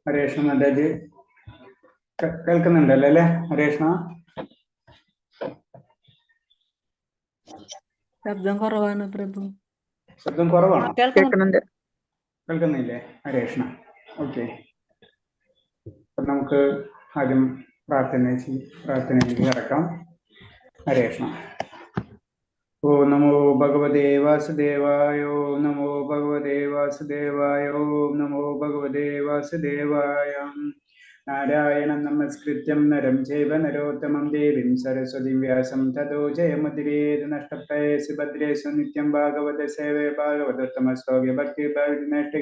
ഹരേഷ്ണ നല്ലത് കേൾക്കുന്നുണ്ടല്ലോ അല്ലേ ഹരേഷ്ണ? ശബ്ദം കുറവാണ് പ്രഭു. ശബ്ദം കുറവാണോ? കേൾക്കുന്നുണ്ട്. കേൾക്കുന്നില്ലേ ഹരേഷ്ണ? ഓക്കെ, അപ്പം നമുക്ക് ആദ്യം പ്രാർത്ഥനയിലേക്ക് കിടക്കാം. ഹരേഷ്ണ. ഓ നമോ ഭഗവതേ വാസുദേവായ, ഓം നമോ ഭഗവതേ വാസുദേവായ, ഓം നമോ ഭഗവതേ വാസുദേവായ. നാരായണം നമസ്കൃത്യം നരം ചൈവ നരോത്തമം ദേവീം സരസ്വതി വ്യാസം തതോ ജയമുദിരേത്. നഷ്ടപ്രയേഷു ഭദ്രേഷു നിത്യം ഭാഗവത സേവേ ഭാഗവതോത്തമസ്തോഭ്യ ഭക്തി ഭാവിനഷ്ട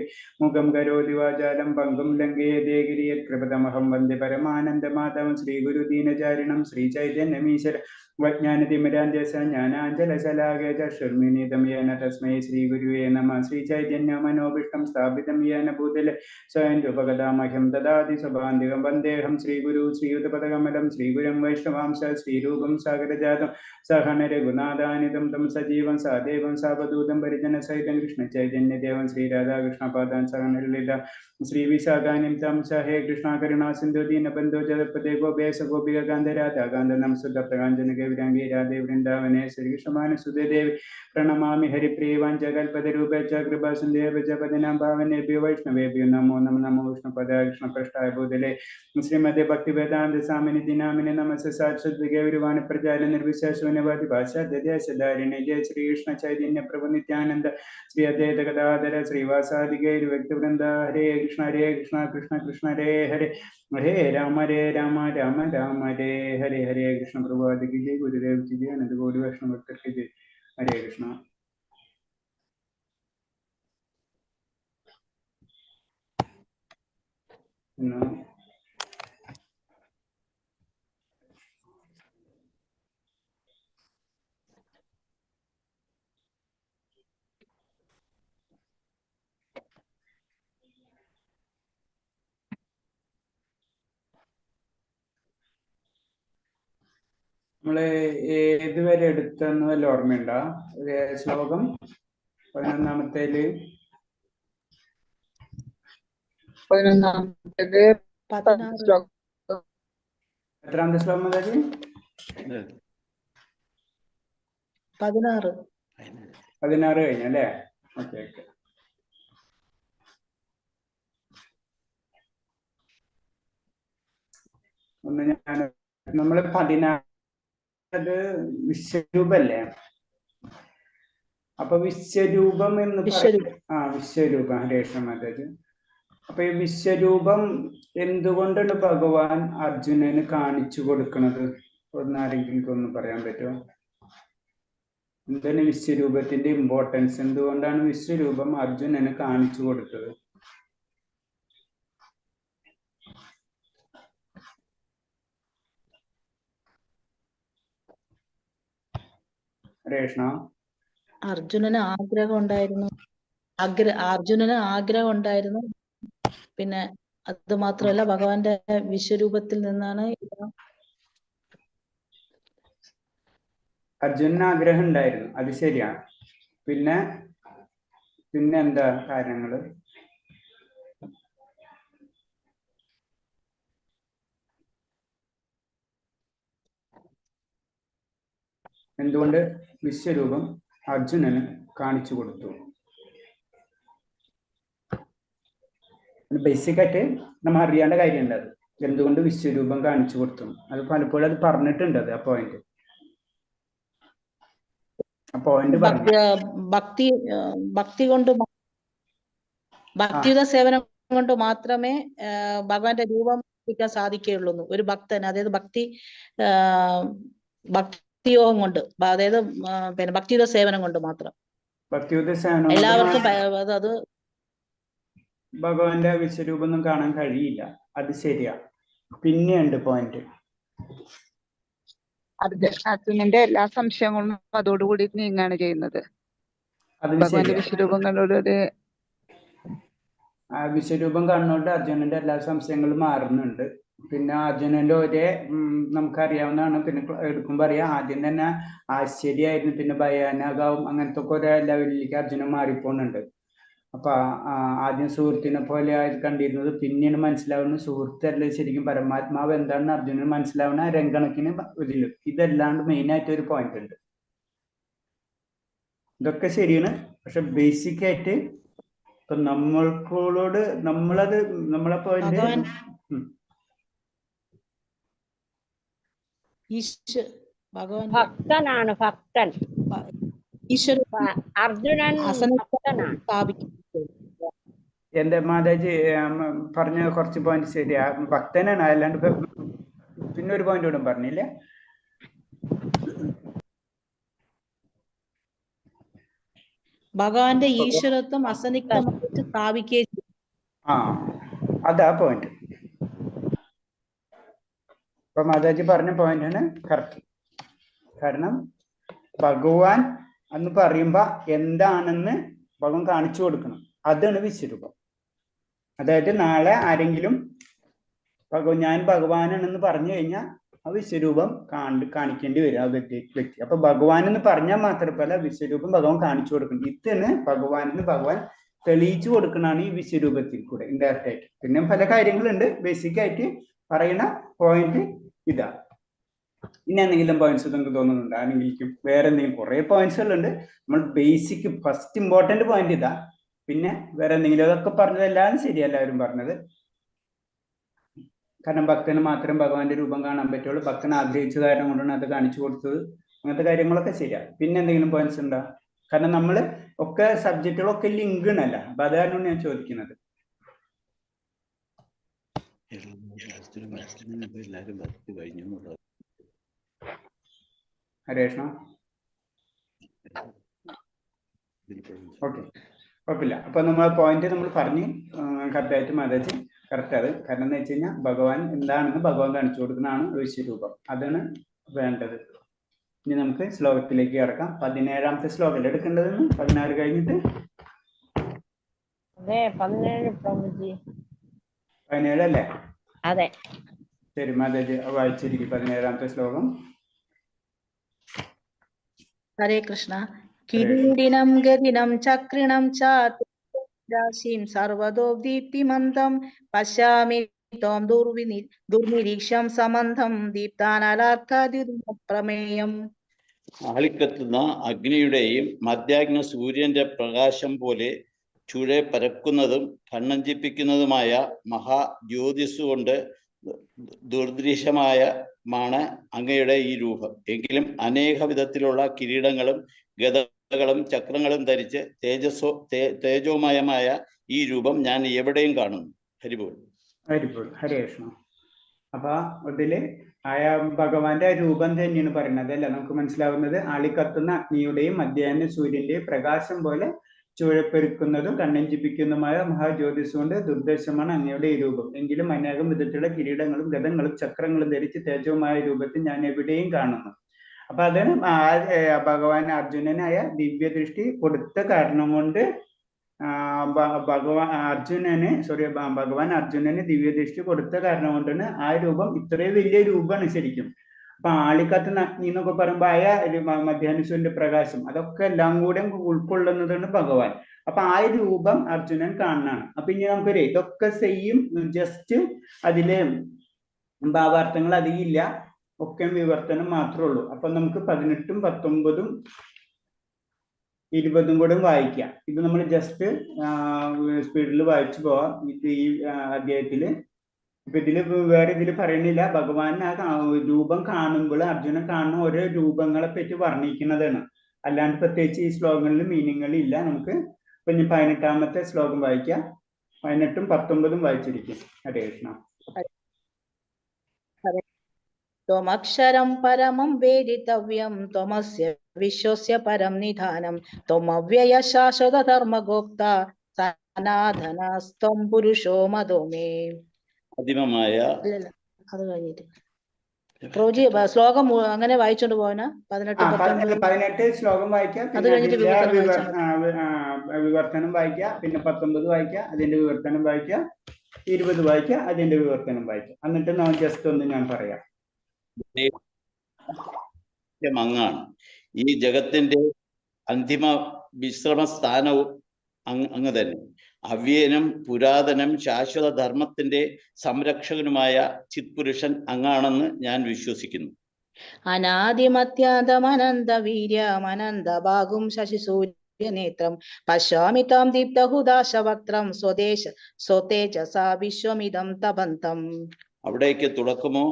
മുഖം കരോതി വാചാലം പങ്കും ലംഘയതേ ഗിരിയത് കൃപതമഹം വന്ദേ പരമാനന്ദ മാധവം ശ്രീഗുരു ദീനചാരിണം ശ്രീചൈതന്യമീശ്വര വജ്ഞാനതിമിരാഞ്ജസ ജ്ഞാനാഞ്ജലശലാകേ ചക്ഷുർമിലിതം യേന തസ്മൈ ശ്രീഗുരുവേ നമഃ. ശ്രീചൈതന്യമനോഭീഷ്ടം സ്ഥാപിതം യേന ഭൂതലെ സ്വയം രൂപകഥാമഹ്യം ദദാതി സ്വഭാന്തികം. വന്ദേഹം ശ്രീഗുരു ശ്രീയുതപദകമലം ശ്രീഗുരും വൈഷ്ണവാംശ ശ്രീരൂപം സാഗരജാതം സഹന രഘുനാഥാനിതം തം സജീവം സാദേവം സാവധൂതം പരിജന സഹിതം കൃഷ്ണ ചൈതന്യദേവം ശ്രീരാധാകൃഷ്ണപാദാൻ സഹനലളിത ശ്രീ വിശാഖാനിം തം സ. ഹേ കൃഷ്ണ കരുണാ സിന്ധു ദീനബന്ധു ജഗത്പതേ ഗോപേശ ഗോപിക കാന്ത രാധാകാന്ത നംസുതപ്തകാഞ്ജന ഗൗരാംഗി രാധേ വൃന്ദാവനേ ശ്രീകൃഷ്ണമാനസുതേ ദേവി പ്രണമാമി ഹരിപ്രിയ വാഞ്ചകൽപതരൂപ ച കൃപാ സിന്ധേവ ച പദനാം ഭാവനേഭ്യോ വൈഷ്ണവേഭ്യോ നമോ നമ. നമോ വിഷ്ണുപദായ കൃഷ്ണപൃഷ്ഠായ ഭൂതലേ ശ്രീമതേ ഭക്തിവേദാന്ത സ്വാമിനി ദിനാമിനെ നമസ്സ. സാക്ഷാത് ഗൗരവാണി പ്രചാര നിർവിശേഷവനവാദി ഭാഷാദ്യദേശധാരിണി. ജയ ശ്രീകൃഷ്ണ ചൈതന്യ പ്രഭു നിത്യാനന്ദ ശ്രീ അദ്വൈത ഗദാധര ശ്രീവാസാദി ഗൗരി വ്യക്തിവൃന്ദ. ഹരേ കൃഷ്ണ കൃഷ്ണ കൃഷ്ണ ഹരേ ഹരേ ഹരേ രാമ രാമ രാമ ഹരേ ഹരേ. ഹരേ കൃഷ്ണ പ്രഭാതിക്ക് ജയ്, ഗുരുദേവ് ജി ജയ്, അനന്ത കോടി വൈഷ്ണവർക്ക് ജയ്. ഹരേ കൃഷ്ണ. നമ്മള് ഏതുവരെ എടുത്തെന്ന് വല്ല ഓർമ്മയുണ്ടോ? ശ്ലോകം 11-ാമത്തേല് 11-ാമത്തേത് എത്രാമത്തെ ശ്ലോകം മുതൽ? 16 കഴിഞ്ഞല്ലേ? ഓക്കെ. ഒന്ന് നമ്മള് 16 വിശ്വരൂപല്ലേ? അപ്പൊ വിശ്വരൂപം എന്ന് വിശ്വരൂപം ഹരേഷ്ണത്. അപ്പൊ ഈ വിശ്വരൂപം എന്തുകൊണ്ടാണ് ഭഗവാൻ അർജുനന് കാണിച്ചു കൊടുക്കുന്നത്? ഒന്നാരെങ്കിലും ഒന്ന് പറയാൻ പറ്റുമോ? എന്താണ് വിശ്വരൂപത്തിന്റെ ഇമ്പോർട്ടൻസ്? എന്തുകൊണ്ടാണ് വിശ്വരൂപം അർജുനന് കാണിച്ചു കൊടുത്തത്? ഹരേഷ്ണ. അർജുനന് ആഗ്രഹം ഉണ്ടായിരുന്നു. പിന്നെ അത് മാത്രമല്ല, ഭഗവാന്റെ വിശ്വരൂപത്തിൽ നിന്നാണ് അർജുനന് ആഗ്രഹം ഉണ്ടായിരുന്നു, അത് ശരിയാണ്. പിന്നെ എന്താ കാര്യങ്ങള്? എന്തുകൊണ്ട് വിശ്വരൂപം അർജുനന് കാണിച്ചു കൊടുത്തു? ബേസിക് ആയിട്ട് നമ്മൾ അറിയേണ്ട കാര്യമുണ്ട്. അത് എന്തുകൊണ്ട് വിശ്വരൂപം കാണിച്ചു കൊടുത്തു, അത് പലപ്പോഴും അത് പറഞ്ഞിട്ടുണ്ട്. അത് ആ പോയിന്റ് ഭക്തിയുത സേവനം കൊണ്ട് മാത്രമേ ഭഗവാന്റെ രൂപം സാധിക്കുകയുള്ളൂ. ഒരു ഭക്തൻ, അതായത് ഭക്തിയോഗം കൊണ്ട്, അതായത് പിന്നെ ഭക്തിയുത സേവനം കൊണ്ട് മാത്രം എല്ലാവർക്കും അത് ഭഗവാന്റെ വിശ്വരൂപമൊന്നും കാണാൻ കഴിയില്ല. അത് ശരിയാ. പിന്നെയുണ്ട് പോയിന്റ്. അർജുനന്റെ എല്ലാ സംശയങ്ങളും അതോടുകൂടി നീങ്ങാണ് ചെയ്യുന്നത്. ഭഗവാന്റെ വിശ്വരൂപങ്ങളോട് വിശ്വരൂപം കാണുന്നോണ്ട് അർജുനന്റെ എല്ലാ സംശയങ്ങളും മാറുന്നുണ്ട്. പിന്നെ അർജുനന്റെ നമുക്കറിയാവുന്നതാണ്. പിന്നെ എടുക്കുമ്പോൾ അറിയാം, ആദ്യം തന്നെ ആശ്ചര്യമായിരുന്നു, പിന്നെ ഭയാനകാവും, അങ്ങനത്തെ ഒക്കെ ഒരു ലെവലിലേക്ക് അർജുനൻ മാറിപ്പോണുണ്ട്. അപ്പൊ ആദ്യം സുഹൃത്തിനെ പോലെ കണ്ടിരുന്നത്, പിന്നീട് മനസ്സിലാവുന്ന സുഹൃത്തല്ല ശരിക്കും പരമാത്മാവ് എന്താണെന്ന് അർജുനന് മനസ്സിലാവുന്ന രംഗണക്കിന് ഇതില്. ഇതല്ലാണ്ട് മെയിൻ ആയിട്ട് ഒരു പോയിന്റ് ഉണ്ട്. ഇതൊക്കെ ശരിയാണ്, പക്ഷെ ബേസിക് ആയിട്ട് ഇപ്പൊ നമ്മളോട് നമ്മളത് നമ്മളെ പോയിന്റ് ഭക്തനാണ്, ഭക്തൻ. അർജുനൻ എന്റെ മാതാജി പറഞ്ഞ കുറച്ച് പോയിന്റ് ശരിയാ, ഭക്തനാണ്. അല്ലാണ്ട് പിന്നെ ഒരു പോയിന്റ് കൂടെ പറഞ്ഞില്ലേ? ഭഗവാന്റെ ഈശ്വരത്വം അസന്നിഗ്ധമായിട്ട് സ്ഥാപിക്കുകയും. അതാ പോയിന്റ്. ഇപ്പൊ മാതാജി പറഞ്ഞ പോയിന്റാണ് കറക്റ്റ്. കാരണം ഭഗവാൻ എന്ന് പറയുമ്പോ എന്താണെന്ന് ഭഗവാൻ കാണിച്ചു കൊടുക്കണം. അതാണ് വിശ്വരൂപം. അതായത് നാളെ ആരെങ്കിലും ഞാൻ ഭഗവാനാണെന്ന് പറഞ്ഞു കഴിഞ്ഞാൽ ആ വിശ്വരൂപം കാണിക്കേണ്ടി വരും ആ വ്യക്തി. അപ്പൊ ഭഗവാൻ എന്ന് പറഞ്ഞാൽ മാത്രമല്ല, വിശ്വരൂപം ഭഗവാൻ കാണിച്ചു കൊടുക്കണം. ഇതാണ് ഭഗവാൻ തെളിയിച്ചു കൊടുക്കണതാണ് ഈ വിശ്വരൂപത്തിൽ കൂടെ ഇൻഡയറക്റ്റ് ആയിട്ട്. പിന്നെ പല കാര്യങ്ങളുണ്ട്. ബേസിക് ആയിട്ട് പറയുന്ന പോയിന്റ് ഇതാ. ഇനി എന്തെങ്കിലും പോയിന്റ്സ് നിങ്ങൾക്ക് തോന്നുന്നുണ്ട്? ആണെങ്കിലും വേറെ എന്തെങ്കിലും കുറെ പോയിന്റ്സുകളുണ്ട്. നമ്മൾ ബേസിക് ഫസ്റ്റ് ഇമ്പോർട്ടന്റ് പോയിന്റ് ഇതാ. പിന്നെ വേറെ എന്തെങ്കിലും? അതൊക്കെ പറഞ്ഞതെല്ലാം ശരി, എല്ലാവരും പറഞ്ഞത്. കാരണം ഭക്തന് മാത്രം ഭഗവാന്റെ രൂപം കാണാൻ പറ്റുള്ളൂ. ഭക്തൻ ആഗ്രഹിച്ച കാരണം കൊണ്ടാണ് അത് കാണിച്ചു കൊടുത്തത്. അങ്ങനത്തെ കാര്യങ്ങളൊക്കെ ശരിയാ. പിന്നെ എന്തെങ്കിലും പോയിന്റ്സ് ഉണ്ടോ? കാരണം നമ്മള് ഒക്കെ സബ്ജക്റ്റുകളൊക്കെ ലിങ്ക് അല്ല. അപ്പൊ അതാണ് ഞാൻ ചോദിക്കുന്നത്. ഹരേഷ്ണ ഓക്കെ, കുഴപ്പമില്ല. അപ്പൊ നമ്മൾ പോയിന്റ് നമ്മൾ പറഞ്ഞ് കറക്റ്റായിട്ട് മാതാജി കറക്റ്റ്. അത് കാരണം എന്ന് വെച്ച് കഴിഞ്ഞാൽ ഭഗവാൻ എന്താണെന്ന് ഭഗവാൻ കാണിച്ചു കൊടുക്കുന്നതാണ് വിശ്വരൂപം. അതാണ് വേണ്ടത്. ഇനി നമുക്ക് ശ്ലോകത്തിലേക്ക് കിടക്കാം. 17ാമത്തെ ശ്ലോകം എടുക്കേണ്ടതെന്ന് 16 കഴിഞ്ഞിട്ട് 17 അല്ലേ? അതെ. ശരി മാതാജി വായിച്ചിരിക്കും 17ാമത്തെ ശ്ലോകം. ഹരേ കൃഷ്ണ. കിരീടിനം ഗതിനം ചക്രിണം ചാശീം സർവതോ ദീപ്തിമന്തം പശ്യാമി ത്വം ദുർനിരീക്ഷം സമന്തം ദീപ്താനലാർക്കാദ്യുതപ്രമേയം. ആളിക്കത്തുന്ന അഗ്നിയുടെയും മധ്യാഗ്ന സൂര്യന്റെ പ്രകാശം പോലെ ചുഴെ പരക്കുന്നതും കണ്ണഞ്ചിപ്പിക്കുന്നതുമായ മഹാജ്യോതിസുകൊണ്ട് ദുർദൃശ്യമാണ് അങ്ങയുടെ ഈ രൂപം. എങ്കിലും അനേക വിധത്തിലുള്ള കിരീടങ്ങളും ഗദകളും ചക്രങ്ങളും ധരിച്ച് തേജോമയമായ ഈ രൂപം ഞാൻ എവിടെയും കാണുന്നു. ഹരിബോൾ. ഹരേ കൃഷ്ണ. അപ്പൊ ഇതില് ഭഗവാന്റെ രൂപം തന്നെയാണ് പറയുന്നത് അല്ല, നമുക്ക് മനസ്സിലാവുന്നത്. ആളിക്കത്തുന്ന അഗ്നിയുടെയും മധ്യാഹ്ന സൂര്യന്റെയും പ്രകാശം പോലെ ചുഴപ്പെരുക്കുന്നതും കണ്ണഞ്ചിപ്പിക്കുന്നതുമായ മഹാജ്യോതിസ് കൊണ്ട് ദുർദർശമാണ് അങ്ങയുടെ ഈ രൂപം. എങ്കിലും അനേകം വിധത്തിലുള്ള കിരീടങ്ങളും ഗദങ്ങളും ചക്രങ്ങളും ധരിച്ച് തേജവുമായ രൂപത്തിൽ ഞാൻ എവിടെയും കാണുന്നു. അപ്പൊ അതാണ് ഭഗവാൻ അർജുനനായ ദിവ്യദൃഷ്ടി കൊടുത്ത കാരണം കൊണ്ട് ഭഗവാൻ അർജുനന് ദിവ്യദൃഷ്ടി കൊടുത്ത കാരണം കൊണ്ടാണ് ആ രൂപം ഇത്രയും വലിയ രൂപമാണ് ശരിക്കും. അപ്പൊ ആളിക്കത്തുന്ന അഗ്നി എന്നൊക്കെ പറയുമ്പോ മധ്യാഹ്നസൂര്യന്റെ പ്രകാശം, അതൊക്കെ എല്ലാം കൂടെ ഉൾക്കൊള്ളുന്നതാണ് ഭഗവാൻ. അപ്പൊ ആ രൂപം അർജുനൻ കാണാനാണ്. അപ്പൊ ഇനി നമുക്കൊരു ഇതൊക്കെ സെയിം, ജസ്റ്റ് അതില് ഭാവാർത്ഥങ്ങൾ അധികമില്ല, ഒക്കെ വിവർത്തനം മാത്രമേ ഉള്ളൂ. അപ്പൊ നമുക്ക് 18ഉം 19ഉം 20ഉം കൂടെ വായിക്കാം. ഇത് നമ്മൾ ജസ്റ്റ് സ്പീഡിൽ വായിച്ചു പോവാം. ഇത് ഈ അധ്യായത്തില് ഇപ്പൊ ഇതില് വേറെ ഇതിൽ പറയണില്ല. ഭഗവാൻ ആ രൂപം കാണുമ്പോൾ അർജുനൻ കാണുന്ന ഓരോ രൂപങ്ങളെ പറ്റി വർണ്ണിക്കുന്നതാണ്. അല്ലാണ്ട് പ്രത്യേകിച്ച് ഈ ശ്ലോകങ്ങളിൽ മീനിങ്ങൾ ഇല്ല. നമുക്ക് ഇപ്പൊ ഇനി 18ാമത്തെ ശ്ലോകം വായിക്കാം. 18ഉം 19ഉം വായിച്ചിരിക്കും. ഹരേ കൃഷ്ണ. ത്വമക്ഷരം പരമം വേദിതവ്യം ത്വമസ്യ വിശ്വസ്യ പരം നിധാനം ത്വമവ്യയ ശാശ്വത ധർമ്മഗോപ്ത സനാതനസ്ത്വം പുരുഷോ മതോ മേ. അന്തിമമായ അത് കഴിഞ്ഞിട്ട് പ്രോജി ശ്ലോകം അങ്ങനെ വായിച്ചോണ്ട് പോവാനാ? 18 ശ്ലോകം വായിക്കാം, അത് കഴിഞ്ഞിട്ട് വിവർത്തനം വായിക്കാം, പിന്നെ 19 വായിക്കാം, അതിന്റെ വിവർത്തനം വായിക്കാം, 20 വായിക്കാം, അതിന്റെ വിവർത്തനം വായിക്കാം. എന്നിട്ട് ജസ്റ്റ് ഒന്ന് ഞാൻ പറയാം. അങ്ങാണ് ഈ ജഗത്തിന്റെ അന്തിമ വിശ്രമ സ്ഥാനവും അങ്ങ് തന്നെ. അവ്യയനും പുരാതനം ശാശ്വത ധർമ്മത്തിന്റെ സംരക്ഷകനുമായ ചിത്പുരുഷൻ അങ്ങാണെന്ന് ഞാൻ വിശ്വസിക്കുന്നു. അനാദിമത്യാന്തമനന്ത വീര്യമനന്ത ഭാഗും ശശിസൂര്യനേത്രം പശ്യാമി താം ദീപ്തഹുദാശവക്ത്രം സ്വതേജസാ വിശ്വമിദം തപന്തം. അവിടേക്ക് തുടക്കമോ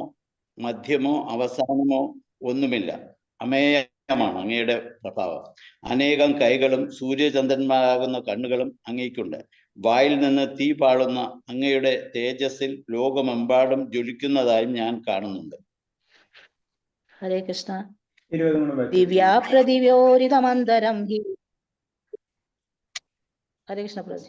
മധ്യമോ അവസാനമോ ഒന്നുമില്ല. അമേയമാണ് അങ്ങയുടെ പ്രഭാവം. അനേകം കൈകളും സൂര്യചന്ദ്രന്മാരാകുന്ന കണ്ണുകളും അങ്ങേക്കുണ്ട്. വായിൽ നിന്ന് തീ പാളുന്ന അങ്ങയുടെ തേജസ്സിൽ ലോകമെമ്പാടും ജ്വലിക്കുന്നതായും ഞാൻ കാണുന്നുണ്ട്. ഹരേ കൃഷ്ണ. ദിവ്യാപ്രതിവ്യോരിതമന്തരം ഹി. ഹരേ കൃഷ്ണ പ്രഭു.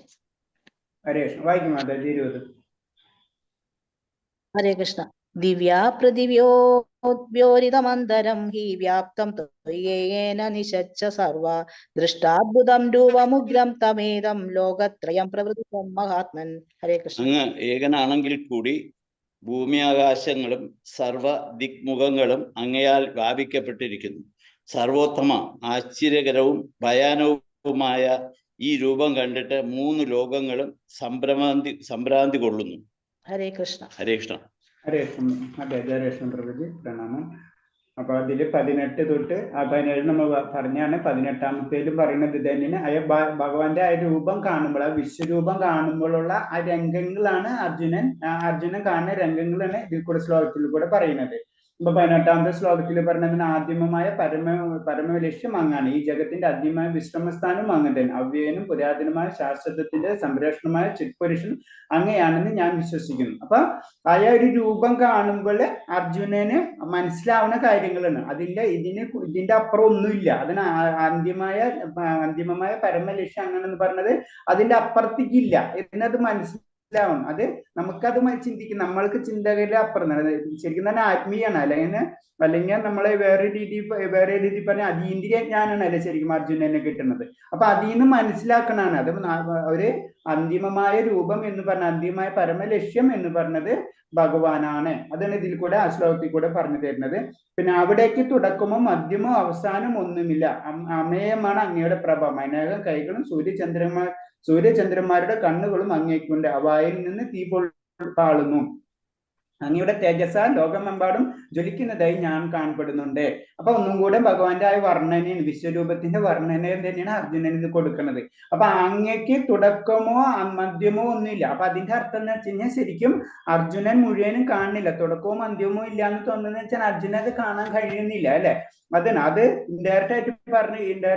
ഹരേ കൃഷ്ണ. ദിവ്യാപ്രതിവ്യോരിതമന്തരം ഹി വ്യാപ്തം ത്വയേന നിശച്ച സർവ ദൃഷ്ടാദ്ഭുതം രൂപമുഗ്രം തമേദം ലോകത്രയം പ്രവൃത്തിം മഹാത്മൻ. ഹരേ കൃഷ്ണ. അങ്ങ് ഏകനാണെങ്കിൽ കൂടി ഭൂമിയാകാശങ്ങളും സർവ ദിക്മുഖങ്ങളും അങ്ങയാൽ വ്യാപിക്കപ്പെട്ടിരിക്കുന്നു. സർവോത്തമ ആശ്ചര്യകരവും ഭയാനവുമായ ഈ രൂപം കണ്ടിട്ട് 3 ലോകങ്ങളും സംഭ്രാന്തി കൊള്ളുന്നു. ഹരേ കൃഷ്ണ. ഹരേ കൃഷ്ണ. ഹരേ കൃഷ്ണ പ്രഭുജി, പ്രണാമം. അപ്പൊ അതില് 18 തൊട്ട് 17 നമ്മൾ പറഞ്ഞാണ്. 18-ാമത്തേലും പറയുന്നത് ഇത് തന്നെയാണ്. ഭഗവാന്റെ ആ രൂപം കാണുമ്പോൾ, ആ വിശ്വരൂപം കാണുമ്പോഴുള്ള ആ രംഗങ്ങളാണ് അർജുനൻ കാണുന്ന രംഗങ്ങളാണ് ഇതിൽ കൂടെ ശ്ലോകത്തിൽ കൂടെ പറയുന്നത്. ഇപ്പൊ 18-ാമത്തെ ശ്ലോകത്തിൽ പറഞ്ഞതിന് ആദ്യമമായ പരമ ലക്ഷ്യം അങ്ങാണ്. ഈ ജഗത്തിന്റെ ആദ്യമായ വിശ്രമസ്ഥാനം അങ്ങ് തന്നെ. അവ്യയനും പുരാതനമായ ശാശ്വതത്തിന്റെ സംരക്ഷണമായ ചിത്പുരുഷൻ അങ്ങയാണെന്ന് ഞാൻ വിശ്വസിക്കുന്നു. അപ്പൊ ആയ ഒരു രൂപം കാണുമ്പോൾ അർജുനന് മനസ്സിലാവുന്ന കാര്യങ്ങളാണ്. ഇതിന്റെ അപ്പുറം ഒന്നുമില്ല. അതിന് അന്തിമമായ പരമ ലക്ഷ്യം അങ്ങനെന്ന് പറഞ്ഞത് അതിന്റെ അപ്പുറത്തേക്കില്ല എന്നത് മനസ്സിലാവണം. അത് നമുക്കത് ചിന്തിക്കും. നമ്മൾക്ക് ചിന്തകളിൽ അപ്പുറം ശരിക്കും തന്നെ ആത്മീയാണ്. അല്ലെങ്കിൽ നമ്മളെ വേറെ രീതി പറഞ്ഞ അതീന്ദ്രിയ ജ്ഞാനാണ് അല്ലെ ശരിക്കും അർജുനനെ കിട്ടുന്നത്. അപ്പൊ അതിൽ നിന്ന് മനസ്സിലാക്കണാണ്. അത് ഒരു അന്തിമമായ രൂപം എന്ന് പറഞ്ഞ അന്തിമമായ പരമലക്ഷ്യം എന്ന് പറഞ്ഞത് ഭഗവാനാണ്. അതാണ് ഇതിൽ കൂടെ ആ ശ്ലോകത്തിൽ കൂടെ പറഞ്ഞു തരുന്നത്. പിന്നെ അവിടേക്ക് തുടക്കമോ മധ്യമോ അവസാനം ഒന്നുമില്ല. അമേയമാണ് അങ്ങയുടെ പ്രഭ. അനേകം കൈകളും സൂര്യചന്ദ്രന്മാരുടെ കണ്ണുകളും അങ്ങേക്കുണ്ട്. വായിൽ നിന്ന് തീ പാളുന്നു. അങ്ങയുടെ തേജസ്സാൽ ലോകമെമ്പാടും ജ്വലിക്കുന്നതായി ഞാൻ കാണപ്പെടുന്നുണ്ട്. അപ്പൊ ഒന്നും കൂടെ ഭഗവാന്റെ ആ വർണ്ണനയാണ്, വിശ്വരൂപത്തിന്റെ വർണ്ണന തന്നെയാണ് അർജുനന് കൊടുക്കുന്നത്. അപ്പൊ അങ്ങക്ക് തുടക്കമോ മധ്യമോ ഒന്നുമില്ല. അപ്പൊ അതിന്റെ അർത്ഥം എന്ന് വെച്ച് കഴിഞ്ഞാൽ ശരിക്കും അർജുനൻ മുഴുവനും കാണുന്നില്ല. തുടക്കവും മധ്യമോ ഇല്ല എന്ന് തോന്നുന്നത് വെച്ചാൽ അർജുനൻ അത് കാണാൻ കഴിയുന്നില്ല അല്ലെ. അത് ഇൻഡയറക്റ്റ്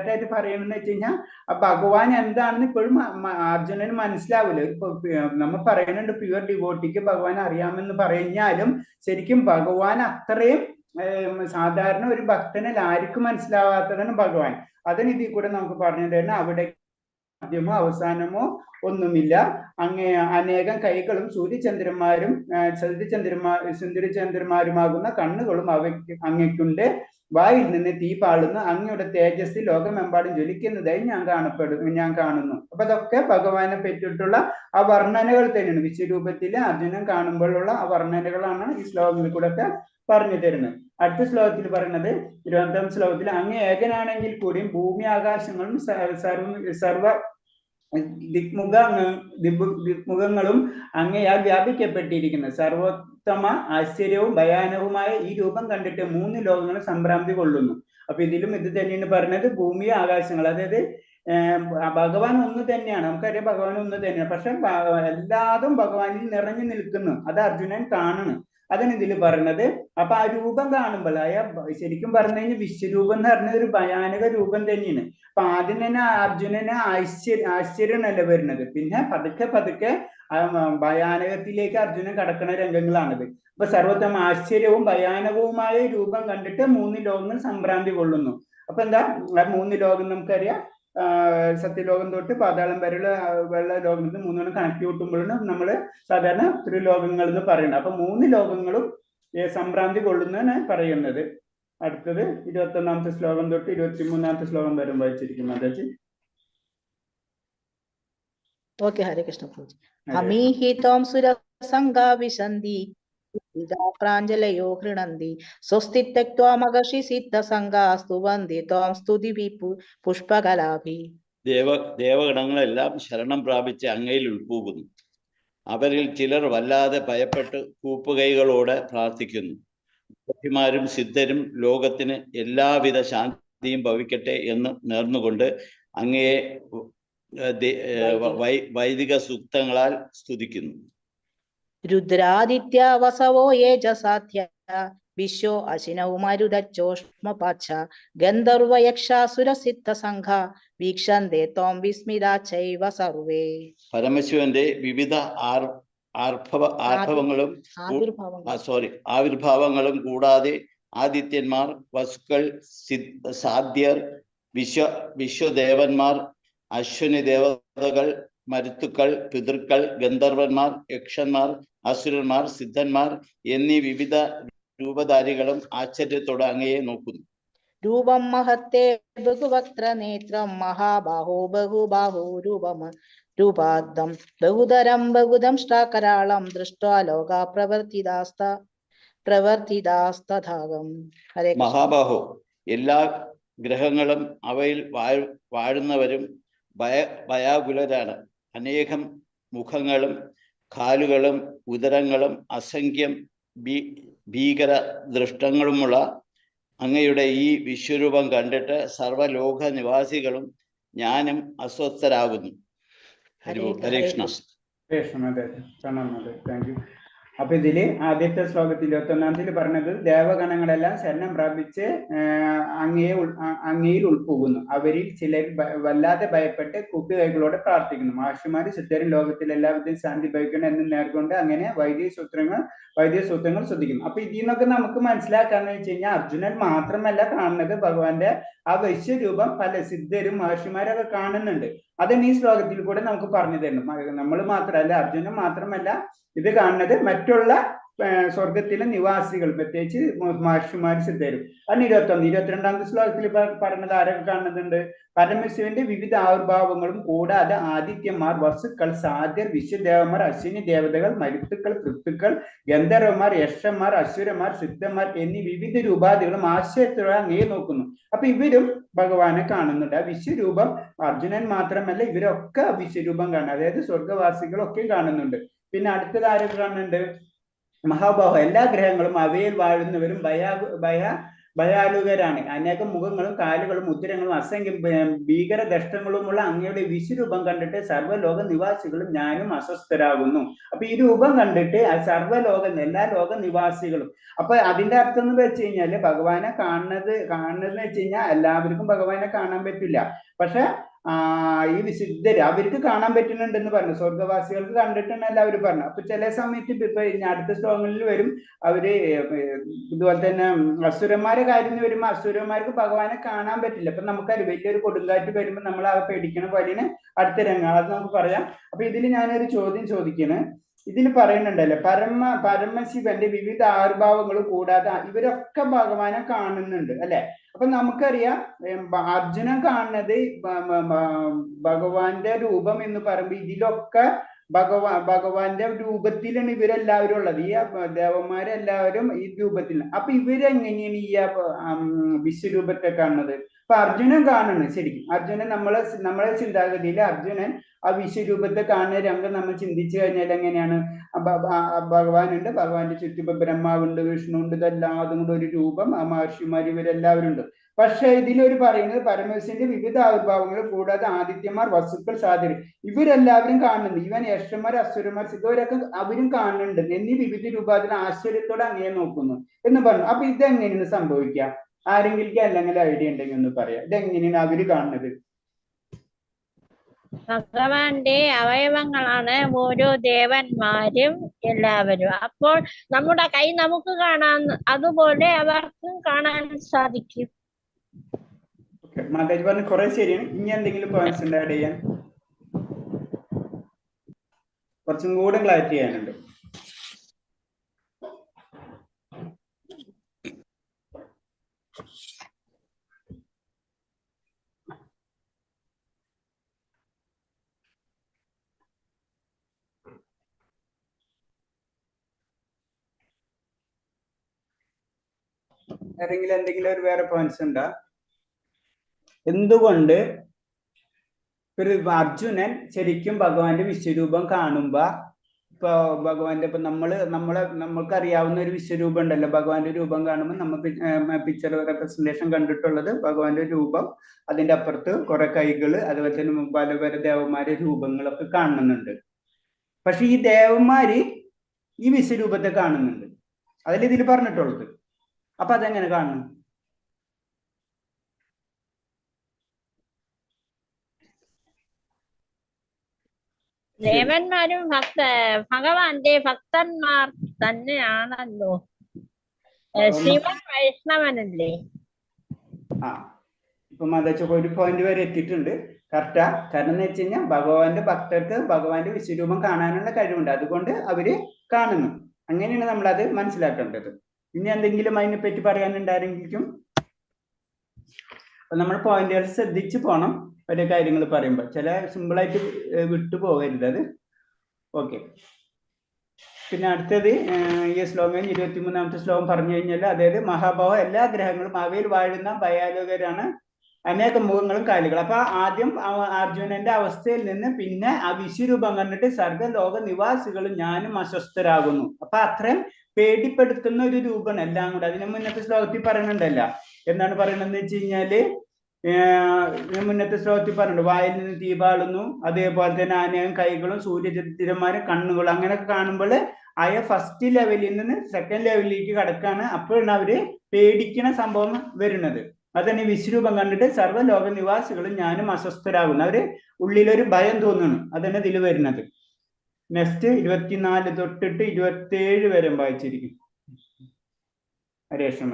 ആയിട്ട് പറയണമെന്ന് വെച്ച് കഴിഞ്ഞാൽ ഭഗവാൻ എന്താണെന്ന് ഇപ്പോഴും അർജുനന് മനസ്സിലാവില്ല. നമ്മൾ പറയുന്നുണ്ട് പ്യുവർ ഡിവോട്ടിക്ക് ഭഗവാൻ അറിയാമെന്ന് പറഞ്ഞാലും ശരിക്കും ഭഗവാൻ അത്രയും സാധാരണ ഒരു ഭക്തനിൽ ആർക്കും മനസ്സിലാവാത്തതാണ് ഭഗവാൻ. അതിന് ഇതിൽ കൂടെ നമുക്ക് പറഞ്ഞു തരുന്ന അവിടെ മധ്യമോ അവസാനമോ ഒന്നുമില്ല. അനേകം കൈകളും സൂര്യചന്ദ്രന്മാരുമാകുന്ന കണ്ണുകളും അങ്ങയ്ക്കുണ്ട്. വായിൽ നിന്ന് തീ പാളുന്ന അങ്ങയുടെ തേജസ്സിൽ ലോകമെമ്പാടും ജ്വലിക്കുന്നതായി ഞാൻ കാണുന്നു. അപ്പൊ അതൊക്കെ ഭഗവാനെ പറ്റിയിട്ടുള്ള ആ വർണ്ണനകൾ തന്നെയാണ്. വിശ്വരൂപത്തില് അർജുനൻ കാണുമ്പോഴുള്ള ആ വർണ്ണനകളാണ് ഈ ശ്ലോകങ്ങളിൽ കൂടെ ഒക്കെ പറഞ്ഞു തരുന്നത്. അടുത്ത ശ്ലോകത്തിൽ പറയുന്നത് 20-ാം ശ്ലോകത്തിൽ അങ്ങ് ഏകനാണെങ്കിൽ കൂടിയും ഭൂമി ആകാശങ്ങളും സർവ ദിക്മുഖങ്ങളും അങ്ങയാൽ വ്യാപിക്കപ്പെട്ടിരിക്കുന്നു. സർവോത്തമ ആശ്ചര്യവും ഭയാനകവുമായ ഈ രൂപം കണ്ടിട്ട് 3 ലോകങ്ങളും സംഭ്രാന്തി കൊള്ളുന്നു. അപ്പൊ ഇതിലും ഇത് തന്നെയാണ് പറഞ്ഞത്. ഭൂമി ആകാശങ്ങൾ, അതായത് ഭഗവാൻ ഒന്ന് തന്നെയാണ്. നമുക്കറിയാം ഭഗവാൻ ഒന്ന് തന്നെയാണ്. പക്ഷെ എല്ലാതും ഭഗവാനിൽ നിറഞ്ഞു നിൽക്കുന്നു. അത് അർജുനൻ കാണണം. അതാണ് ഇതിൽ പറഞ്ഞത്. അപ്പൊ ആ രൂപം കാണുമ്പോൾ ശരിക്കും പറഞ്ഞു കഴിഞ്ഞാൽ വിശ്വരൂപം എന്ന് പറഞ്ഞ ഒരു ഭയാനക രൂപം തന്നെയാണ്. അപ്പൊ ആദ്യം തന്നെ അർജുനന് ആശ്ചര്യമല്ല വരുന്നത്. പിന്നെ പതുക്കെ ഭയാനകത്തിലേക്ക് അർജുനൻ കടക്കുന്ന രംഗങ്ങളാണിത്. അപ്പൊ സർവോത്തമ ആശ്ചര്യവും ഭയാനകവുമായ രൂപം കണ്ടിട്ട് 3 ലോകങ്ങൾ സംഭ്രാന്തി കൊള്ളുന്നു. അപ്പൊ എന്താ 3 ലോകം നമുക്കറിയാം. സത്യലോകം തൊട്ട് പാതാളം വരെയുള്ള വെള്ള ലോകത്തിൽ 3 കണക്ട് കൂട്ടുമ്പോഴാണ് നമ്മൾ സാധാരണ ത്രിലോകങ്ങൾ എന്ന് പറയുന്നത്. അപ്പൊ 3 ലോകങ്ങളും സംഭ്രാന്തി കൊള്ളുന്നതാണ് പറയുന്നത്. അടുത്തത് 21-ാമത്തെ ശ്ലോകം തൊട്ട് 23-ാമത്തെ ശ്ലോകം വരെ വായിച്ചിരിക്കും മാതാജി. ഓക്കെ. ഹരേ കൃഷ്ണ പ്രഭുജി. അമീഹിതോം സുരസംഗാ വിശന്തി പ്രാഞ്ജലയോ ഗൃണന്തി സ്വസ്തി ത്യക്ത്വാ മഗർഷി സിദ്ധസംഗാ സ്തുവന്തി ത്വാം സ്തുതിവി പുഷ്പകലാഭി. ദേവഗണങ്ങളെല്ലാം ശരണം പ്രാപിച്ച് അങ്ങയിൽ ഉൾപ്പോകുന്നു. അവരിൽ ചിലർ വല്ലാതെ ഭയപ്പെട്ട് കൂപ്പുകൈകളോടെ പ്രാർത്ഥിക്കുന്നു. ഋഷിമാരും സിദ്ധരും ലോകത്തിന് എല്ലാവിധ ശാന്തിയും ഭവിക്കട്ടെ എന്ന് നേർന്നുകൊണ്ട് അങ്ങയെ വൈദിക സൂക്തങ്ങളാൽ സ്തുതിക്കുന്നു. രുദ്രാദിത്യ വസവോ യേജസാധ്യ വിശ്വോ അശിനൗ മരുതച്ചോഷ്മപാച്ഛ ഗന്ധർവ യക്ഷാസുര സിദ്ധ സംഘ വീക്ഷന്തേ ത്വം വിസ്മിതാ ചൈവ സർവേ. പരമശിവന്റെ വിവിധ ആവിർഭാവങ്ങളും കൂടാതെ ആദിത്യന്മാർ, വസുക്കൾ, സാധ്യർ, വിശ്വദേവന്മാർ, അശ്വിനി ദേവതകൾ, മരുത്തുക്കൾ, പിതൃക്കൾ, ഗന്ധർവന്മാർ, യക്ഷന്മാർ, അസുരന്മാർ, സിദ്ധന്മാർ എന്നീ വിവിധ രൂപധാരികളും ആശ്ചര്യത്തോടെ അങ്ങയെ നോക്കുന്നു. രൂപം മഹത്തേ ബഹുവക്ത്ര നേത്രം മഹാബാഹോ ബഹുബാഹോ രൂപാദം ബഹുതരം ശ്രാകരാളം ദൃഷ്ട്വാ ലോകാ പ്രവർത്തിതാസ്തഥാകം. മഹാബാഹോ, എല്ലാ ഗ്രഹങ്ങളും അവയിൽ വാഴുന്നവരും ഭയാകുലരാണ്. അനേകം മുഖങ്ങളും കാലുകളും ഉദരങ്ങളും അസംഖ്യം ഭീകര ദൃഷ്ടങ്ങളുമുള്ള അങ്ങയുടെ ഈ വിശ്വരൂപം കണ്ടിട്ട് സർവ്വലോക നിവാസികളും ഞാനും അസ്വസ്ഥരാകുന്നു. ഹരേ കൃഷ്ണ. അപ്പൊ ഇതില് ആദ്യത്തെ ശ്ലോകത്തിൽ 21-ാമത്തിൽ പറഞ്ഞത് ദേവഗണങ്ങളെല്ലാം ശരണം പ്രാപിച്ച് അങ്ങയിൽ ഉൾപ്പോകുന്നു. അവരിൽ ചിലർ വല്ലാതെ ഭയപ്പെട്ട് കൂപ്പുകൈകളോടെ പ്രാർത്ഥിക്കുന്നു. മഹർഷിമാര് സിദ്ധരും ലോകത്തിൽ എല്ലാവരുടെയും ശാന്തി ഭവിക്കണം എന്ന് നേർക്കൊണ്ട് അങ്ങനെ വൈദിക സൂത്രങ്ങൾ ശ്രദ്ധിക്കുന്നു. അപ്പൊ ഇതിൽ നിന്നൊക്കെ നമുക്ക് മനസ്സിലാക്കാന്ന് വെച്ച് കഴിഞ്ഞാൽ അർജുനൻ മാത്രമല്ല കാണുന്നത്, ഭഗവാന്റെ ആ വിശ്വരൂപം പല സിദ്ധരും മഹർഷിമാരൊക്കെ കാണുന്നുണ്ട്. അതാണ് ഈ ശ്ലോകത്തിൽ കൂടെ നമുക്ക് പറഞ്ഞു തരണം. നമ്മൾ മാത്രമല്ല, അർജുനൻ മാത്രമല്ല ഇത് കാണുന്നത്, മറ്റുള്ള സ്വർഗത്തിലെ നിവാസികൾ, പ്രത്യേകിച്ച് മഹർഷിമാർ, സിദ്ധരും. അതിന് 22-ാമത്തെ ശ്ലോകത്തിൽ പറഞ്ഞത് ആരൊക്കെ കാണുന്നുണ്ട്? പരമശിവന്റെ വിവിധ ആവിർഭാവങ്ങളും കൂടാതെ ആദിത്യന്മാർ, വസുക്കൾ, സാധ്യർ, വിശ്വദേവന്മാർ, അശ്വിനി ദേവതകൾ, മരുത്തുക്കൾ, പൃഥുക്കൾ, ഗന്ധർവന്മാർ, യക്ഷന്മാർ, അസുരന്മാർ, സിദ്ധന്മാർ എന്നീ വിവിധ രൂപാദികളും ആശ്ചര്യത്തോടെ അങ്ങയെ നോക്കുന്നു. അപ്പൊ ഇവരും ഭഗവാനെ കാണുന്നുണ്ട്. ആ വിശ്വരൂപം അർജുനൻ മാത്രമല്ല, ഇവരൊക്കെ വിശ്വരൂപം കാണും. അതായത് സ്വർഗവാസികളൊക്കെ കാണുന്നുണ്ട്. പിന്നെ അടുത്തത് ആരൊക്കെ കാണുന്നുണ്ട്? മഹാബാഹു, എല്ലാ ഗ്രഹങ്ങളും അവയിൽ വാഴുന്നവരും ഭയാലുകരാണ്. അനേകം മുഖങ്ങളും കാലുകളും ഉദരങ്ങളും അസംഖ്യം ഭീകര ദഷ്ടങ്ങളുമുള്ള അങ്ങയുടെ വിശ്വരൂപം കണ്ടിട്ട് സർവ്വലോക നിവാസികളും ഞാനും അസ്വസ്ഥരാകുന്നു. അപ്പൊ ഈ രൂപം കണ്ടിട്ട് എല്ലാ ലോക നിവാസികളും. അപ്പൊ അതിന്റെ അർത്ഥം എന്ന് വെച്ച് കഴിഞ്ഞാല് ഭഗവാനെ കാണുന്നത് വെച്ച് കഴിഞ്ഞാൽ എല്ലാവർക്കും ഭഗവാനെ കാണാൻ പറ്റില്ല. പക്ഷെ ഈ വിശുദ്ധര് അവർക്ക് കാണാൻ പറ്റുന്നുണ്ടെന്ന് പറഞ്ഞു. സ്വർഗവാസികൾക്ക് കണ്ടിട്ടുണ്ട് എല്ലാവരും പറഞ്ഞു. അപ്പൊ ചില സമയത്ത് ഇപ്പൊ അടുത്ത ശ്ലോകങ്ങളിൽ വരും, അവര് ഇതുപോലെ തന്നെ അസുരന്മാരെ കാര്യം വരുമ്പോൾ അസുരന്മാർക്ക് ഭഗവാനെ കാണാൻ പറ്റില്ല. അപ്പൊ നമുക്കറിയാം, വലിയൊരു കൊടുങ്കാറ്റ് വരുമ്പോൾ നമ്മൾ ആ പേടിക്കണ പോലെയാണ് അടുത്ത രംഗം. അത് നമുക്ക് പറയാം. അപ്പൊ ഇതിൽ ഞാനൊരു ചോദ്യം ചോദിക്കണേ. ഇതിൽ പറയുന്നുണ്ടല്ലോ, പരമശിവന്റെ വിവിധ ആവിർഭാവങ്ങൾ കൂടാതെ ഇവരൊക്കെ ഭഗവാനെ കാണുന്നുണ്ട് അല്ലെ? അപ്പൊ നമുക്കറിയാം, അർജുനൻ കാണുന്നത് ഭഗവാന്റെ രൂപം എന്ന് പറയുമ്പോൾ ഇതിലൊക്കെ ഭഗവാന്റെ രൂപത്തിലാണ് ഇവരെല്ലാവരും ഉള്ളത്. ഈ ദേവന്മാരെല്ലാവരും ഈ രൂപത്തിലാണ്. അപ്പൊ ഇവരെങ്ങനെയാണ് ഈ വിശ്വരൂപത്തെ കാണുന്നത്? അപ്പൊ അർജുനൻ കാണുന്നു. ശരിക്കും അർജുനൻ നമ്മളെ ചിന്താഗതിയിൽ അർജുനൻ ആ വിശ്വരൂപത്തെ കാണുന്ന രംഗം നമ്മൾ ചിന്തിച്ചു കഴിഞ്ഞാൽ എങ്ങനെയാണ്? ഭഗവാനുണ്ട്, ഭഗവാന്റെ ചുറ്റും ബ്രഹ്മാവുണ്ട്, വിഷ്ണു ഉണ്ട്, ഇതെല്ലാതും കൂടെ ഒരു രൂപം. ആ മഹർഷിമാർ ഇവരെല്ലാവരും ഉണ്ട്. പക്ഷെ ഇതിലൊരു പറയുന്നത് പരമശിവന്റെ വിവിധ ആവിർഭാവങ്ങൾ കൂടാതെ ആദിത്യന്മാർ, വസുക്കൾ, സാധ്യർ ഇവരെല്ലാവരും കാണുന്നുണ്ട്. ഇവൻ യക്ഷന്മാർ, അസുരന്മാർ, സിദ്ധവരൊക്കെ അവരും കാണുന്നുണ്ട് എന്നീ വിവിധ രൂപത്തിൽ ആശ്ചര്യത്തോടെ അങ്ങേ നോക്കുന്നു എന്ന് പറഞ്ഞു. അപ്പൊ ഇതെങ്ങനെയാണ് സംഭവിക്കുക? ആരെങ്കിലും അല്ലെങ്കിൽ ഐഡിയ ഉണ്ടെങ്കിൽ ഒന്ന് പറയാം. ഇതെങ്ങനെയാണ് അവര് കാണുന്നത്? ഭഗവാന്റെ അവയവങ്ങളാണ് ഓരോ ദേവന്മാരും എല്ലാവരും. അപ്പോൾ നമ്മുടെ കൈ നമുക്ക് കാണാൻ, അതുപോലെ അവർക്കും കാണാൻ സാധിക്കും. മാതാജി പറഞ്ഞ കുറെ ശരിയാണ്. ഇനി എന്തെങ്കിലും പോയിന്റ്സ് ഉണ്ട് ആഡ് ചെയ്യാൻ? കുറച്ചും കൂടെ ക്ലാരിറ്റി ചെയ്യാനുണ്ട്. എന്തെങ്കിലും ഒരു വേറെ പോയിന്റ്സ് ഉണ്ടോ? എന്തുകൊണ്ട് ഒരു അർജുനൻ ശരിക്കും ഭഗവാന്റെ വിശ്വരൂപം കാണുമ്പോ ഇപ്പൊ ഭഗവാന്റെ ഇപ്പൊ നമ്മൾക്ക് അറിയാവുന്ന ഒരു വിശ്വരൂപം ഉണ്ടല്ലോ, ഭഗവാന്റെ രൂപം കാണുമ്പോൾ നമുക്ക് പിക്ചർ റെപ്രസെന്റേഷൻ കണ്ടിട്ടുള്ളത് ഭഗവാന്റെ രൂപം, അതിന്റെ അപ്പുറത്ത് കുറെ കൈകള്, അതുപോലെ തന്നെ പല പല ദേവന്മാരുടെ രൂപങ്ങളൊക്കെ കാണുന്നുണ്ട്. പക്ഷെ ഈ ദേവന്മാര് ഈ വിശ്വരൂപത്തെ കാണുന്നുണ്ട്, അതിൽ ഇതിൽ പറഞ്ഞിട്ടുള്ളത്. അപ്പൊ അതെങ്ങനെ കാണുന്നു? ദേവന്മാരും ഭഗവാന്റെ ഭക്തന്മാർ തന്നെയാണല്ലോ. ശിവൻ വൈഷ്ണവനല്ലേ? ആ, ഇപ്പൊ മാതാച്ചൊക്കെ ഒരു പോയിന്റ് വരെ എത്തിയിട്ടുണ്ട്. കറക്റ്റാ. കാരണം എന്ന് വെച്ച് കഴിഞ്ഞാൽ ഭഗവാന്റെ ഭക്തർക്ക് ഭഗവാന്റെ വിശ്വരൂപം കാണാനുള്ള കഴിവുണ്ട്, അതുകൊണ്ട് അവര് കാണുന്നു. അങ്ങനെയാണ് നമ്മൾ അത് മനസ്സിലാക്കേണ്ടത്. ഇനി എന്തെങ്കിലും അതിനെ പറ്റി പറയാനുണ്ടായിരുന്നെങ്കിലും നമ്മൾ പോയിന്റുകൾ ശ്രദ്ധിച്ചു പോണം ഓരോ കാര്യങ്ങൾ പറയുമ്പോൾ, ചില സിമ്പിളായിട്ട് വിട്ടു പോകരുത് അത്. ഓക്കെ. പിന്നെ അടുത്തത് ഈ ശ്ലോകം 23-ാമത്തെ ശ്ലോകം പറഞ്ഞു കഴിഞ്ഞാൽ, അതായത് മഹാഭാവ എല്ലാ ഗ്രഹങ്ങളും അവയിൽ വാഴുന്ന ഭയാലോകരാണ്, അനേക മുഖങ്ങളും കാലുകളും. അപ്പൊ ആദ്യം അർജുനന്റെ അവസ്ഥയിൽ നിന്ന് പിന്നെ ആ വിശ്വരൂപം കണ്ടിട്ട് സർഗലോക നിവാസികളും ഞാനും അസ്വസ്ഥരാകുന്നു. അപ്പൊ അത്രയും പേടിപ്പെടുത്തുന്ന ഒരു രൂപമാണ് എല്ലാം കൂടെ. അതിന് മുന്നത്തെ ശ്ലോകത്തിൽ പറയുന്നുണ്ടല്ല, എന്താണ് പറയണെന്ന് വെച്ച് കഴിഞ്ഞാല്, മുന്നത്തെ ശ്ലോകത്തിൽ പറഞ്ഞിട്ടുണ്ട്, വായിൽ നിന്ന് തീപാളുന്നു, അതേപോലെ തന്നെ അനേകം കൈകളും സൂര്യചന്ദ്രന്മാരും കണ്ണുകളും, അങ്ങനെയൊക്കെ കാണുമ്പോൾ ആയ ഫസ്റ്റ് ലെവലിൽ നിന്ന് സെക്കൻഡ് ലെവലിലേക്ക് കടക്കാണ്. അപ്പോഴാണ് അവര് പേടിക്കണ സംഭവം വരുന്നത്. അതന്നെ വിശ്വരൂപം കണ്ടിട്ട് സർവ്വലോക നിവാസികളും ഞാനും അസ്വസ്ഥരാകുന്നു, അവര് ഉള്ളിലൊരു ഭയം തോന്നുന്നു. അതന്നെ ഇതിൽ വരുന്നത്. നെക്സ്റ്റ് 24 തൊട്ടിട്ട് 27 വരെ വായിച്ചിരിക്കും. ഹരേ കൃഷ്ണ.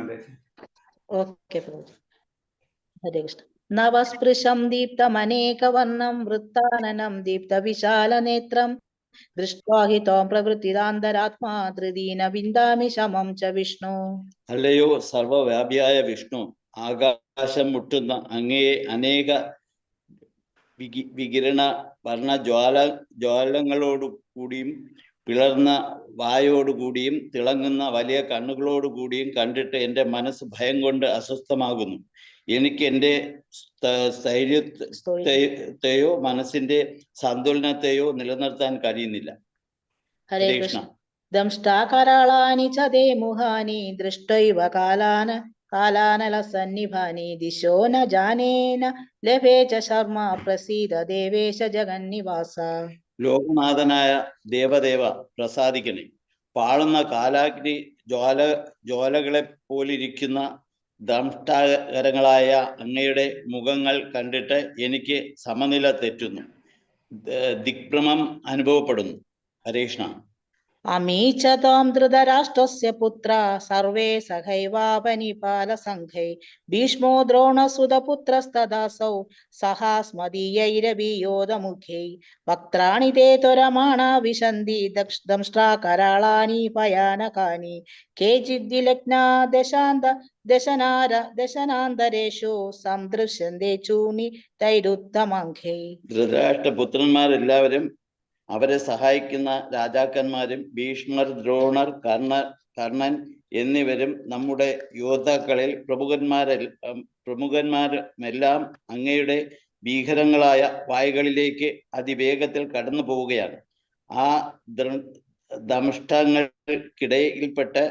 ഓക്കെ, ഹരേ കൃഷ്ണ. നവസ്പൃശം ദീപ്തമനേകവർണം വൃത്താനനം ദീപ്ത വിശാലനേത്രം ദൃഷ്ട്വാ ഹി ത്വാം പ്രവൃത്തിരാന്തരാത്മാ ധൃതീന വിന്ദാമി ശമം ച വിഷ്ണു. അല്ലയോ സർവവ്യാപിയായ വിഷ്ണു, ആകാശം മുട്ടുന്ന അങ്ങയെ അനേക വികിരണ വർണ്ണ ജ്വാലങ്ങളോടു കൂടിയും പിളർന്ന വായോടുകൂടിയും തിളങ്ങുന്ന വലിയ കണ്ണുകളോടുകൂടിയും കണ്ടിട്ട് എൻ്റെ മനസ്സ് ഭയം കൊണ്ട് അസ്വസ്ഥമാകുന്നു. എനിക്ക് എൻ്റെ സ്ഥൈര്യത്തെയോ മനസ്സിന്റെ സന്തുലനത്തെയോ നിലനിർത്താൻ കഴിയുന്നില്ല. ഹരേ കൃഷ്ണ. ദംഷ്ടാകരാളാനി ച തേ മുഹാനി ദൃഷ്ടൈവ കാലാനല സന്നിഭാനി ദിശോ ന ജാനേന ലഭേ ച ശർമ്മ പ്രസീദ ദേവേശ ജഗന്നിവാസ. ലോകനാഥനായ ദേവദേവ പ്രസാദിക്കണേ. പാളുന്ന കാലാഗ്നി ജ്വാലകളെ പോലിരിക്കുന്ന ദംഷ്ടാകരങ്ങളായ അങ്ങയുടെ മുഖങ്ങൾ കണ്ടിട്ട് എനിക്ക് സമനില തെറ്റുന്നു, ദിഗ്ഭ്രമം അനുഭവപ്പെടുന്നു. ഹരേ കൃഷ്ണ. അമീ ച ത്വാം ധൃതരാഷ്ട്രസ്യ പുത്ര സർവേ സഖൈവാപനിപാല സംഘൈ ഭീഷ്മോ ദ്രോണസുതപുത്രസ്തദാസൗ സഹാസ്മദീയൈരവിയോധമുഖൈ വക്ത്രാണി തേ ത്വരമാണ വിശന്തി ദംഷ്ട്രാകരാളാനി ഭയാനകാനി കേചിദ്വിലഗ്നാ ദശനാന്തരേഷു സംദൃശ്യന്തേ ചൂണി തൈരുത്തമംഘൈ. ധൃതരാഷ്ട്രപുത്രന്മാരെല്ലാവരും അവരെ സഹായിക്കുന്ന രാജാക്കന്മാരും ഭീഷ്മർ, ദ്രോണർ, കർണൻ എന്നിവരും നമ്മുടെ യോദ്ധാക്കളിൽ പ്രമുഖന്മാരുമെല്ലാം അങ്ങയുടെ ഭീകരങ്ങളായ വായുകളിലേക്ക് അതിവേഗത്തിൽ കടന്നു പോവുകയാണ്. ആ ദംഷ്ടങ്ങൾക്കിടയിൽപ്പെട്ട്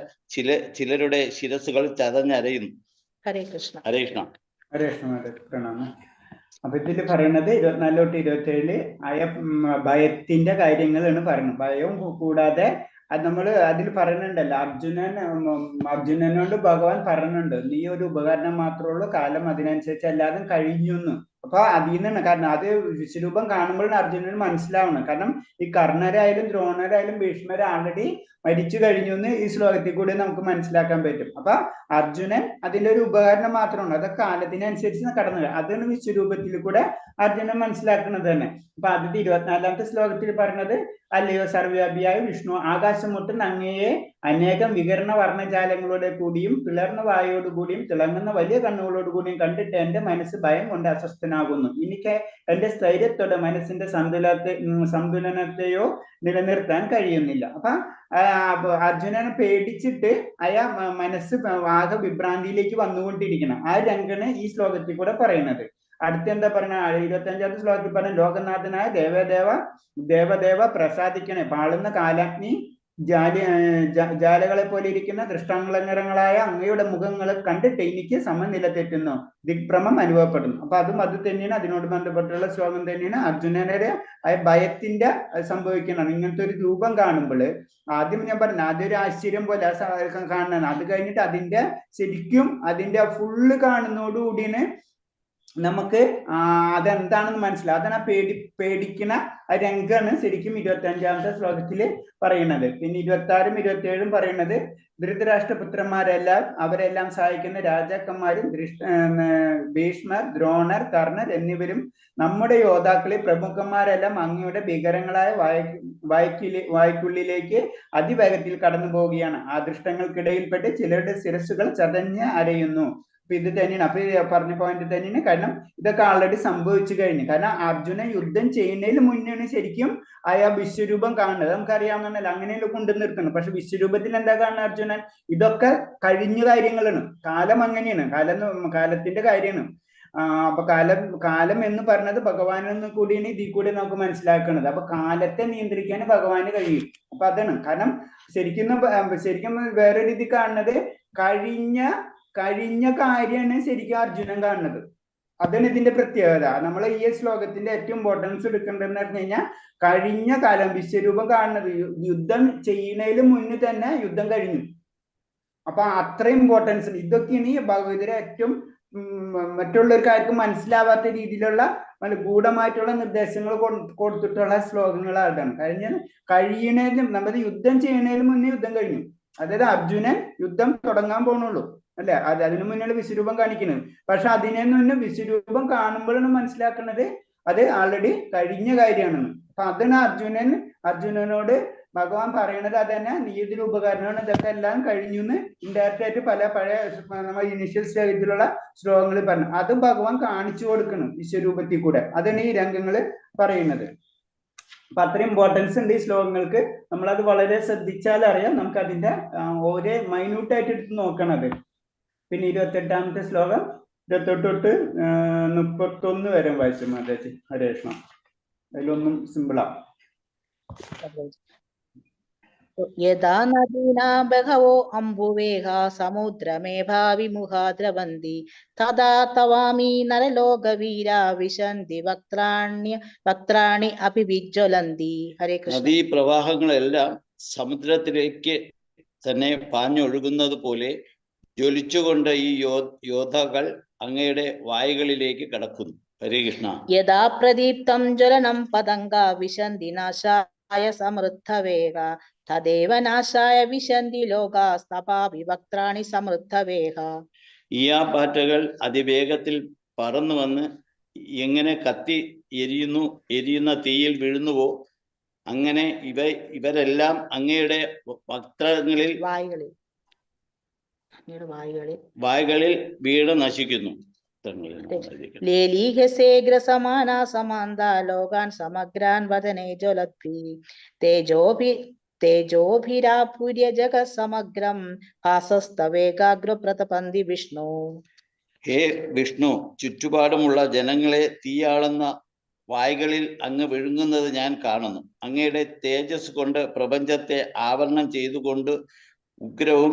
ചിലരുടെ ശിരസുകൾ ചതഞ്ഞരയുന്നു. ഹരേ കൃഷ്ണ. ഹരേ കൃഷ്ണ. ഹരേ കൃഷ്ണ. പ്രണാമം. അപ്പൊ ഇതിൽ പറയുന്നത് 24 തൊട്ട് 27 ആയ ഭയത്തിന്റെ കാര്യങ്ങളാണ് പറയുന്നത്. ഭയവും കൂടാതെ അത് നമ്മൾ അതിൽ പറയുന്നുണ്ടല്ലോ, അർജുനനോട് ഭഗവാൻ പറയുന്നുണ്ട്, നീ ഒരു ഉപകരണം മാത്രമേ ഉള്ളൂ, കാലം അതിനനുസരിച്ച് എല്ലാതും കഴിഞ്ഞു എന്ന്. അപ്പൊ അതിൽ നിന്നാണ്, കാരണം അത് വിശ്വരൂപം കാണുമ്പോഴാണ് അർജുനന് മനസ്സിലാവുന്നത്. കാരണം ഈ കർണരായാലും ദ്രോണരായാലും ഭീഷ്മർ ആൾറെഡി മരിച്ചു കഴിഞ്ഞു എന്ന് ഈ ശ്ലോകത്തിൽ കൂടി നമുക്ക് മനസ്സിലാക്കാൻ പറ്റും. അപ്പൊ അർജുനൻ അതിന്റെ ഒരു ഉപകരണം മാത്രമാണ്, അത് കാലത്തിനനുസരിച്ച് കടന്നു. അതാണ് വിശ്വരൂപത്തിൽ കൂടെ അർജുനൻ മനസ്സിലാക്കുന്നത് തന്നെ. അപ്പൊ ആദ്യത്തെ 24-ാമത്തെ ശ്ലോകത്തിൽ പറഞ്ഞത്, അല്ലയോ സർവ്വവ്യാപിയായ വിഷ്ണു, ആകാശം മുട്ടുന്ന അങ്ങയെ അനേകം വികരണ വർണ്ണജാലങ്ങളോടെ കൂടിയും പിളർന്ന വായോടുകൂടിയും തിളങ്ങുന്ന വലിയ കണ്ണുകളോട് കൂടിയും കണ്ടിട്ട് എൻ്റെ മനസ്സ് ഭയം കൊണ്ട് അസ്വസ്ഥനാകുന്നു. എനിക്ക് എൻ്റെ സ്ഥൈര്യത്തോടെ മനസ്സിന്റെ സന്തുലനത്തെയോ നിലനിർത്താൻ കഴിയുന്നില്ല. അപ്പൊ അർജുനനെ പേടിച്ചിട്ട് മനസ്സ് ആകെ വിഭ്രാന്തിയിലേക്ക് വന്നുകൊണ്ടിരിക്കണം. ആ രംഗാണ് ഈ ശ്ലോകത്തിൽ കൂടെ പറയുന്നത്. അടുത്ത എന്താ പറഞ്ഞ 25ാമത്തെ ശ്ലോകത്തിൽ പറഞ്ഞ ലോകനാഥനായ ദേവദേവ പ്രസാദിക്കണേ, പാളുന്ന കാലാഗ്നി ജാലകളെ പോലെ ഇരിക്കുന്ന ദൃഷ്ടാംഗങ്ങളായ അങ്ങയുടെ മുഖങ്ങളെ കണ്ടിട്ട് എനിക്ക് സമനില തെറ്റുന്നു, ദിഗ്ഭ്രമം അനുഭവപ്പെടുന്നു. അപ്പൊ അതും അത് തന്നെയാണ്, അതിനോട് ബന്ധപ്പെട്ടുള്ള ശ്ലോകം തന്നെയാണ്. അർജുനന്റെ ഭയത്തിന്റെ സംഭവിക്കണം ഇങ്ങനത്തെ ഒരു രൂപം കാണുമ്പോൾ. ആദ്യം ഞാൻ പറഞ്ഞു അതൊരു ആശ്ചര്യം പോലെ കാണണം, അത് കഴിഞ്ഞിട്ട് അതിന്റെ ശരിക്കും അതിന്റെ ഫുള്ള് കാണുന്നതോടുകൂടിയാണ് നമുക്ക് അതെന്താണെന്ന് മനസ്സിലാവും. അതാണ് പേടിക്കുന്ന രംഗമാണ് ശരിക്കും 25ാമത്തെ ശ്ലോകത്തിൽ പറയുന്നത്. പിന്നെ 26ഉം 27ഉം പറയുന്നത് ധൃതരാഷ്ട്രപുത്രന്മാരെല്ലാം അവരെല്ലാം സഹായിക്കുന്ന രാജാക്കന്മാരും ഭീഷ്മർ, ദ്രോണർ, കർണർ എന്നിവരും നമ്മുടെ യോദ്ധാക്കളിൽ പ്രമുഖന്മാരെല്ലാം അങ്ങയുടെ ഭീകരങ്ങളായ വായ്ക്കുള്ളിലേക്ക് അതിവേഗത്തിൽ കടന്നു പോവുകയാണ്. ആ ദൃഷ്ടങ്ങൾക്കിടയിൽപ്പെട്ട് ചിലരുടെ ശിരസ്സുകൾ ചതഞ്ഞ് അരയുന്നു. അപ്പൊ ഇത് തന്നെയാണ്, അപ്പൊ പറഞ്ഞ പോയിന്റ് തന്നെയാണ്. കാരണം ഇതൊക്കെ ആൾറെഡി സംഭവിച്ചു കഴിഞ്ഞു. കാരണം അർജുന യുദ്ധം ചെയ്യുന്നതിന് മുന്നെയാണ് ശരിക്കും വിശ്വരൂപം കാണുന്നത്. നമുക്കറിയാവുന്നതല്ല, അങ്ങനെയല്ല കൊണ്ടു നിർത്തുന്നത്. പക്ഷെ വിശ്വരൂപത്തിൽ എന്താ കാണുന്നത് അർജുനൻ? ഇതൊക്കെ കഴിഞ്ഞ കാര്യങ്ങളാണ്. കാലം അങ്ങനെയാണ്, കാലത്തിന്റെ കാര്യമാണ്. അപ്പൊ കാലം എന്ന് പറഞ്ഞത് ഭഗവാനെന്ന് കൂടിയാണ് ഇതിൽ കൂടി നമുക്ക് മനസ്സിലാക്കുന്നത്. അപ്പൊ കാലത്തെ നിയന്ത്രിക്കാൻ ഭഗവാന് കഴിയും. അപ്പൊ അതാണ് കാരണം. ശരിക്കും വേറെ രീതി കാണുന്നത് കഴിഞ്ഞ കാര്യമാണ് ശരിക്കും അർജുനൻ കാണുന്നത്. അതാണ് ഇതിന്റെ പ്രത്യേകത. നമ്മൾ ഈ ശ്ലോകത്തിന്റെ ഏറ്റവും ഇമ്പോർട്ടൻസ് എടുക്കേണ്ടതെന്ന് പറഞ്ഞു കഴിഞ്ഞാൽ കഴിഞ്ഞ കാലം വിശ്വരൂപം കാണുന്നത്. യുദ്ധം ചെയ്യുന്നതിന് മുന്നേ തന്നെ യുദ്ധം കഴിഞ്ഞു. അപ്പൊ അത്രയും ഇമ്പോർട്ടൻസ്. ഇതൊക്കെയാണ് ഈ ഭഗവതിയുടെ ഏറ്റവും മറ്റുള്ളവർക്കാർക്കും മനസ്സിലാവാത്ത രീതിയിലുള്ള ഗൂഢമായിട്ടുള്ള നിർദ്ദേശങ്ങൾ കൊടുത്തിട്ടുള്ള ശ്ലോകങ്ങളാണ്. കഴിയണേലും നമ്മൾ യുദ്ധം ചെയ്യണതിന് മുന്നേ യുദ്ധം കഴിഞ്ഞു. അതായത് അർജുനൻ യുദ്ധം തുടങ്ങാൻ പോണുള്ളൂ അല്ലെ, അതിനു മുന്നേ വിശ്വരൂപം കാണിക്കുന്നത്. പക്ഷെ അതിനെ മുന്നേ വിശ്വരൂപം കാണുമ്പോഴാണ് മനസ്സിലാക്കുന്നത് അത് ആൾറെഡി കഴിഞ്ഞ കാര്യമാണെന്ന്. അപ്പൊ അതാണ് അർജുനനോട് ഭഗവാൻ പറയണത്. അത് തന്നെ നീ ഇതിന് ഉപകാരമാണ്, ഇതൊക്കെ എല്ലാം കഴിഞ്ഞു എന്ന് ഇൻഡയറക്റ്റ് ആയിട്ട് പഴയ നമ്മൾ ഇനിഷ്യൽ സ്റ്റേജിലുള്ള ശ്ലോകങ്ങൾ പറഞ്ഞു. അതും ഭഗവാൻ കാണിച്ചു കൊടുക്കണം വിശ്വരൂപത്തിൽ കൂടെ. അതാണ് ഈ രംഗങ്ങൾ പറയുന്നത്. അപ്പൊ അത്രയും ഇമ്പോർട്ടൻസ് ഉണ്ട് ഈ ശ്ലോകങ്ങൾക്ക്. നമ്മളത് വളരെ ശ്രദ്ധിച്ചാൽ അറിയാം. നമുക്ക് അതിന്റെ ഓരോ മൈന്യൂട്ടായിട്ട് എടുത്ത് നോക്കണത്. പിന്നെ 28ാമത്തെ ശ്ലോകം 28 തൊട്ട് 31 വരെ വായിച്ചു മാതാജി. ഹരേ കൃഷ്ണ. അതിലൊന്നും സിമ്പിളാ. യഥാ നദീനാ ബഹവോ അംബുവേഹ സമുദ്രമേഭാ വിമുഖാ ദ്രവന്തി തഥാ തവാമി നരലോകവീര വിശന്തി വക്ത്രാണി അപി വിജ്വലന്തി. ഹരേ കൃഷ്ണ. നദീ പ്രവാഹങ്ങളെല്ലാം സമുദ്രത്തിലേക്ക് തന്നെ പാഞ്ഞൊഴുകുന്നത് പോലെ ജ്വലിച്ചുകൊണ്ട് ഈ യോദ്ധാക്കൾ അങ്ങയുടെ വായുകളിലേക്ക് കടക്കുന്നു. ഹരേ കൃഷ്ണ. യഥാ പ്രദീപ്തം ജ്വലനം പതംഗ വിശന്തി നാശായ സമൃദ്ധവേഗ തദേവ നാശായ വിശന്തി ലോകാസ്തപാപി വക്ത്രാണി സമൃദ്ധവേഗ. ഈയാപ്പാറ്റകൾ അതിവേഗത്തിൽ പറന്നു വന്ന് എങ്ങനെ കത്തി എരിയുന്ന തീയിൽ വീഴുന്നുവോ അങ്ങനെ ഇവരെല്ലാം അങ്ങയുടെ വക്ത്രങ്ങളിൽ വായുകളിൽ വീണ് നശിക്കുന്നു. ലേലീഹസേഗ്രസമാനാ സമാന്ത ലോകാൻ സമഗ്രാൻ വദനേ ജ്വലദ്ഭിഃ തേജോഭിരാപുര്യ ജഗത് സമഗ്രം ഭാസസ്തവേകാഗ്ര പ്രതപന്തി വിഷ്ണു. ഹേ വിഷ്ണു, ചുറ്റുപാടുമുള്ള ജനങ്ങളെ തീയാളുന്ന വായുകളിൽ അങ്ങ് വിഴുങ്ങുന്നത് ഞാൻ കാണുന്നു. അങ്ങയുടെ തേജസ് കൊണ്ട് പ്രപഞ്ചത്തെ ആവരണം ചെയ്തുകൊണ്ട് ഉഗ്രവും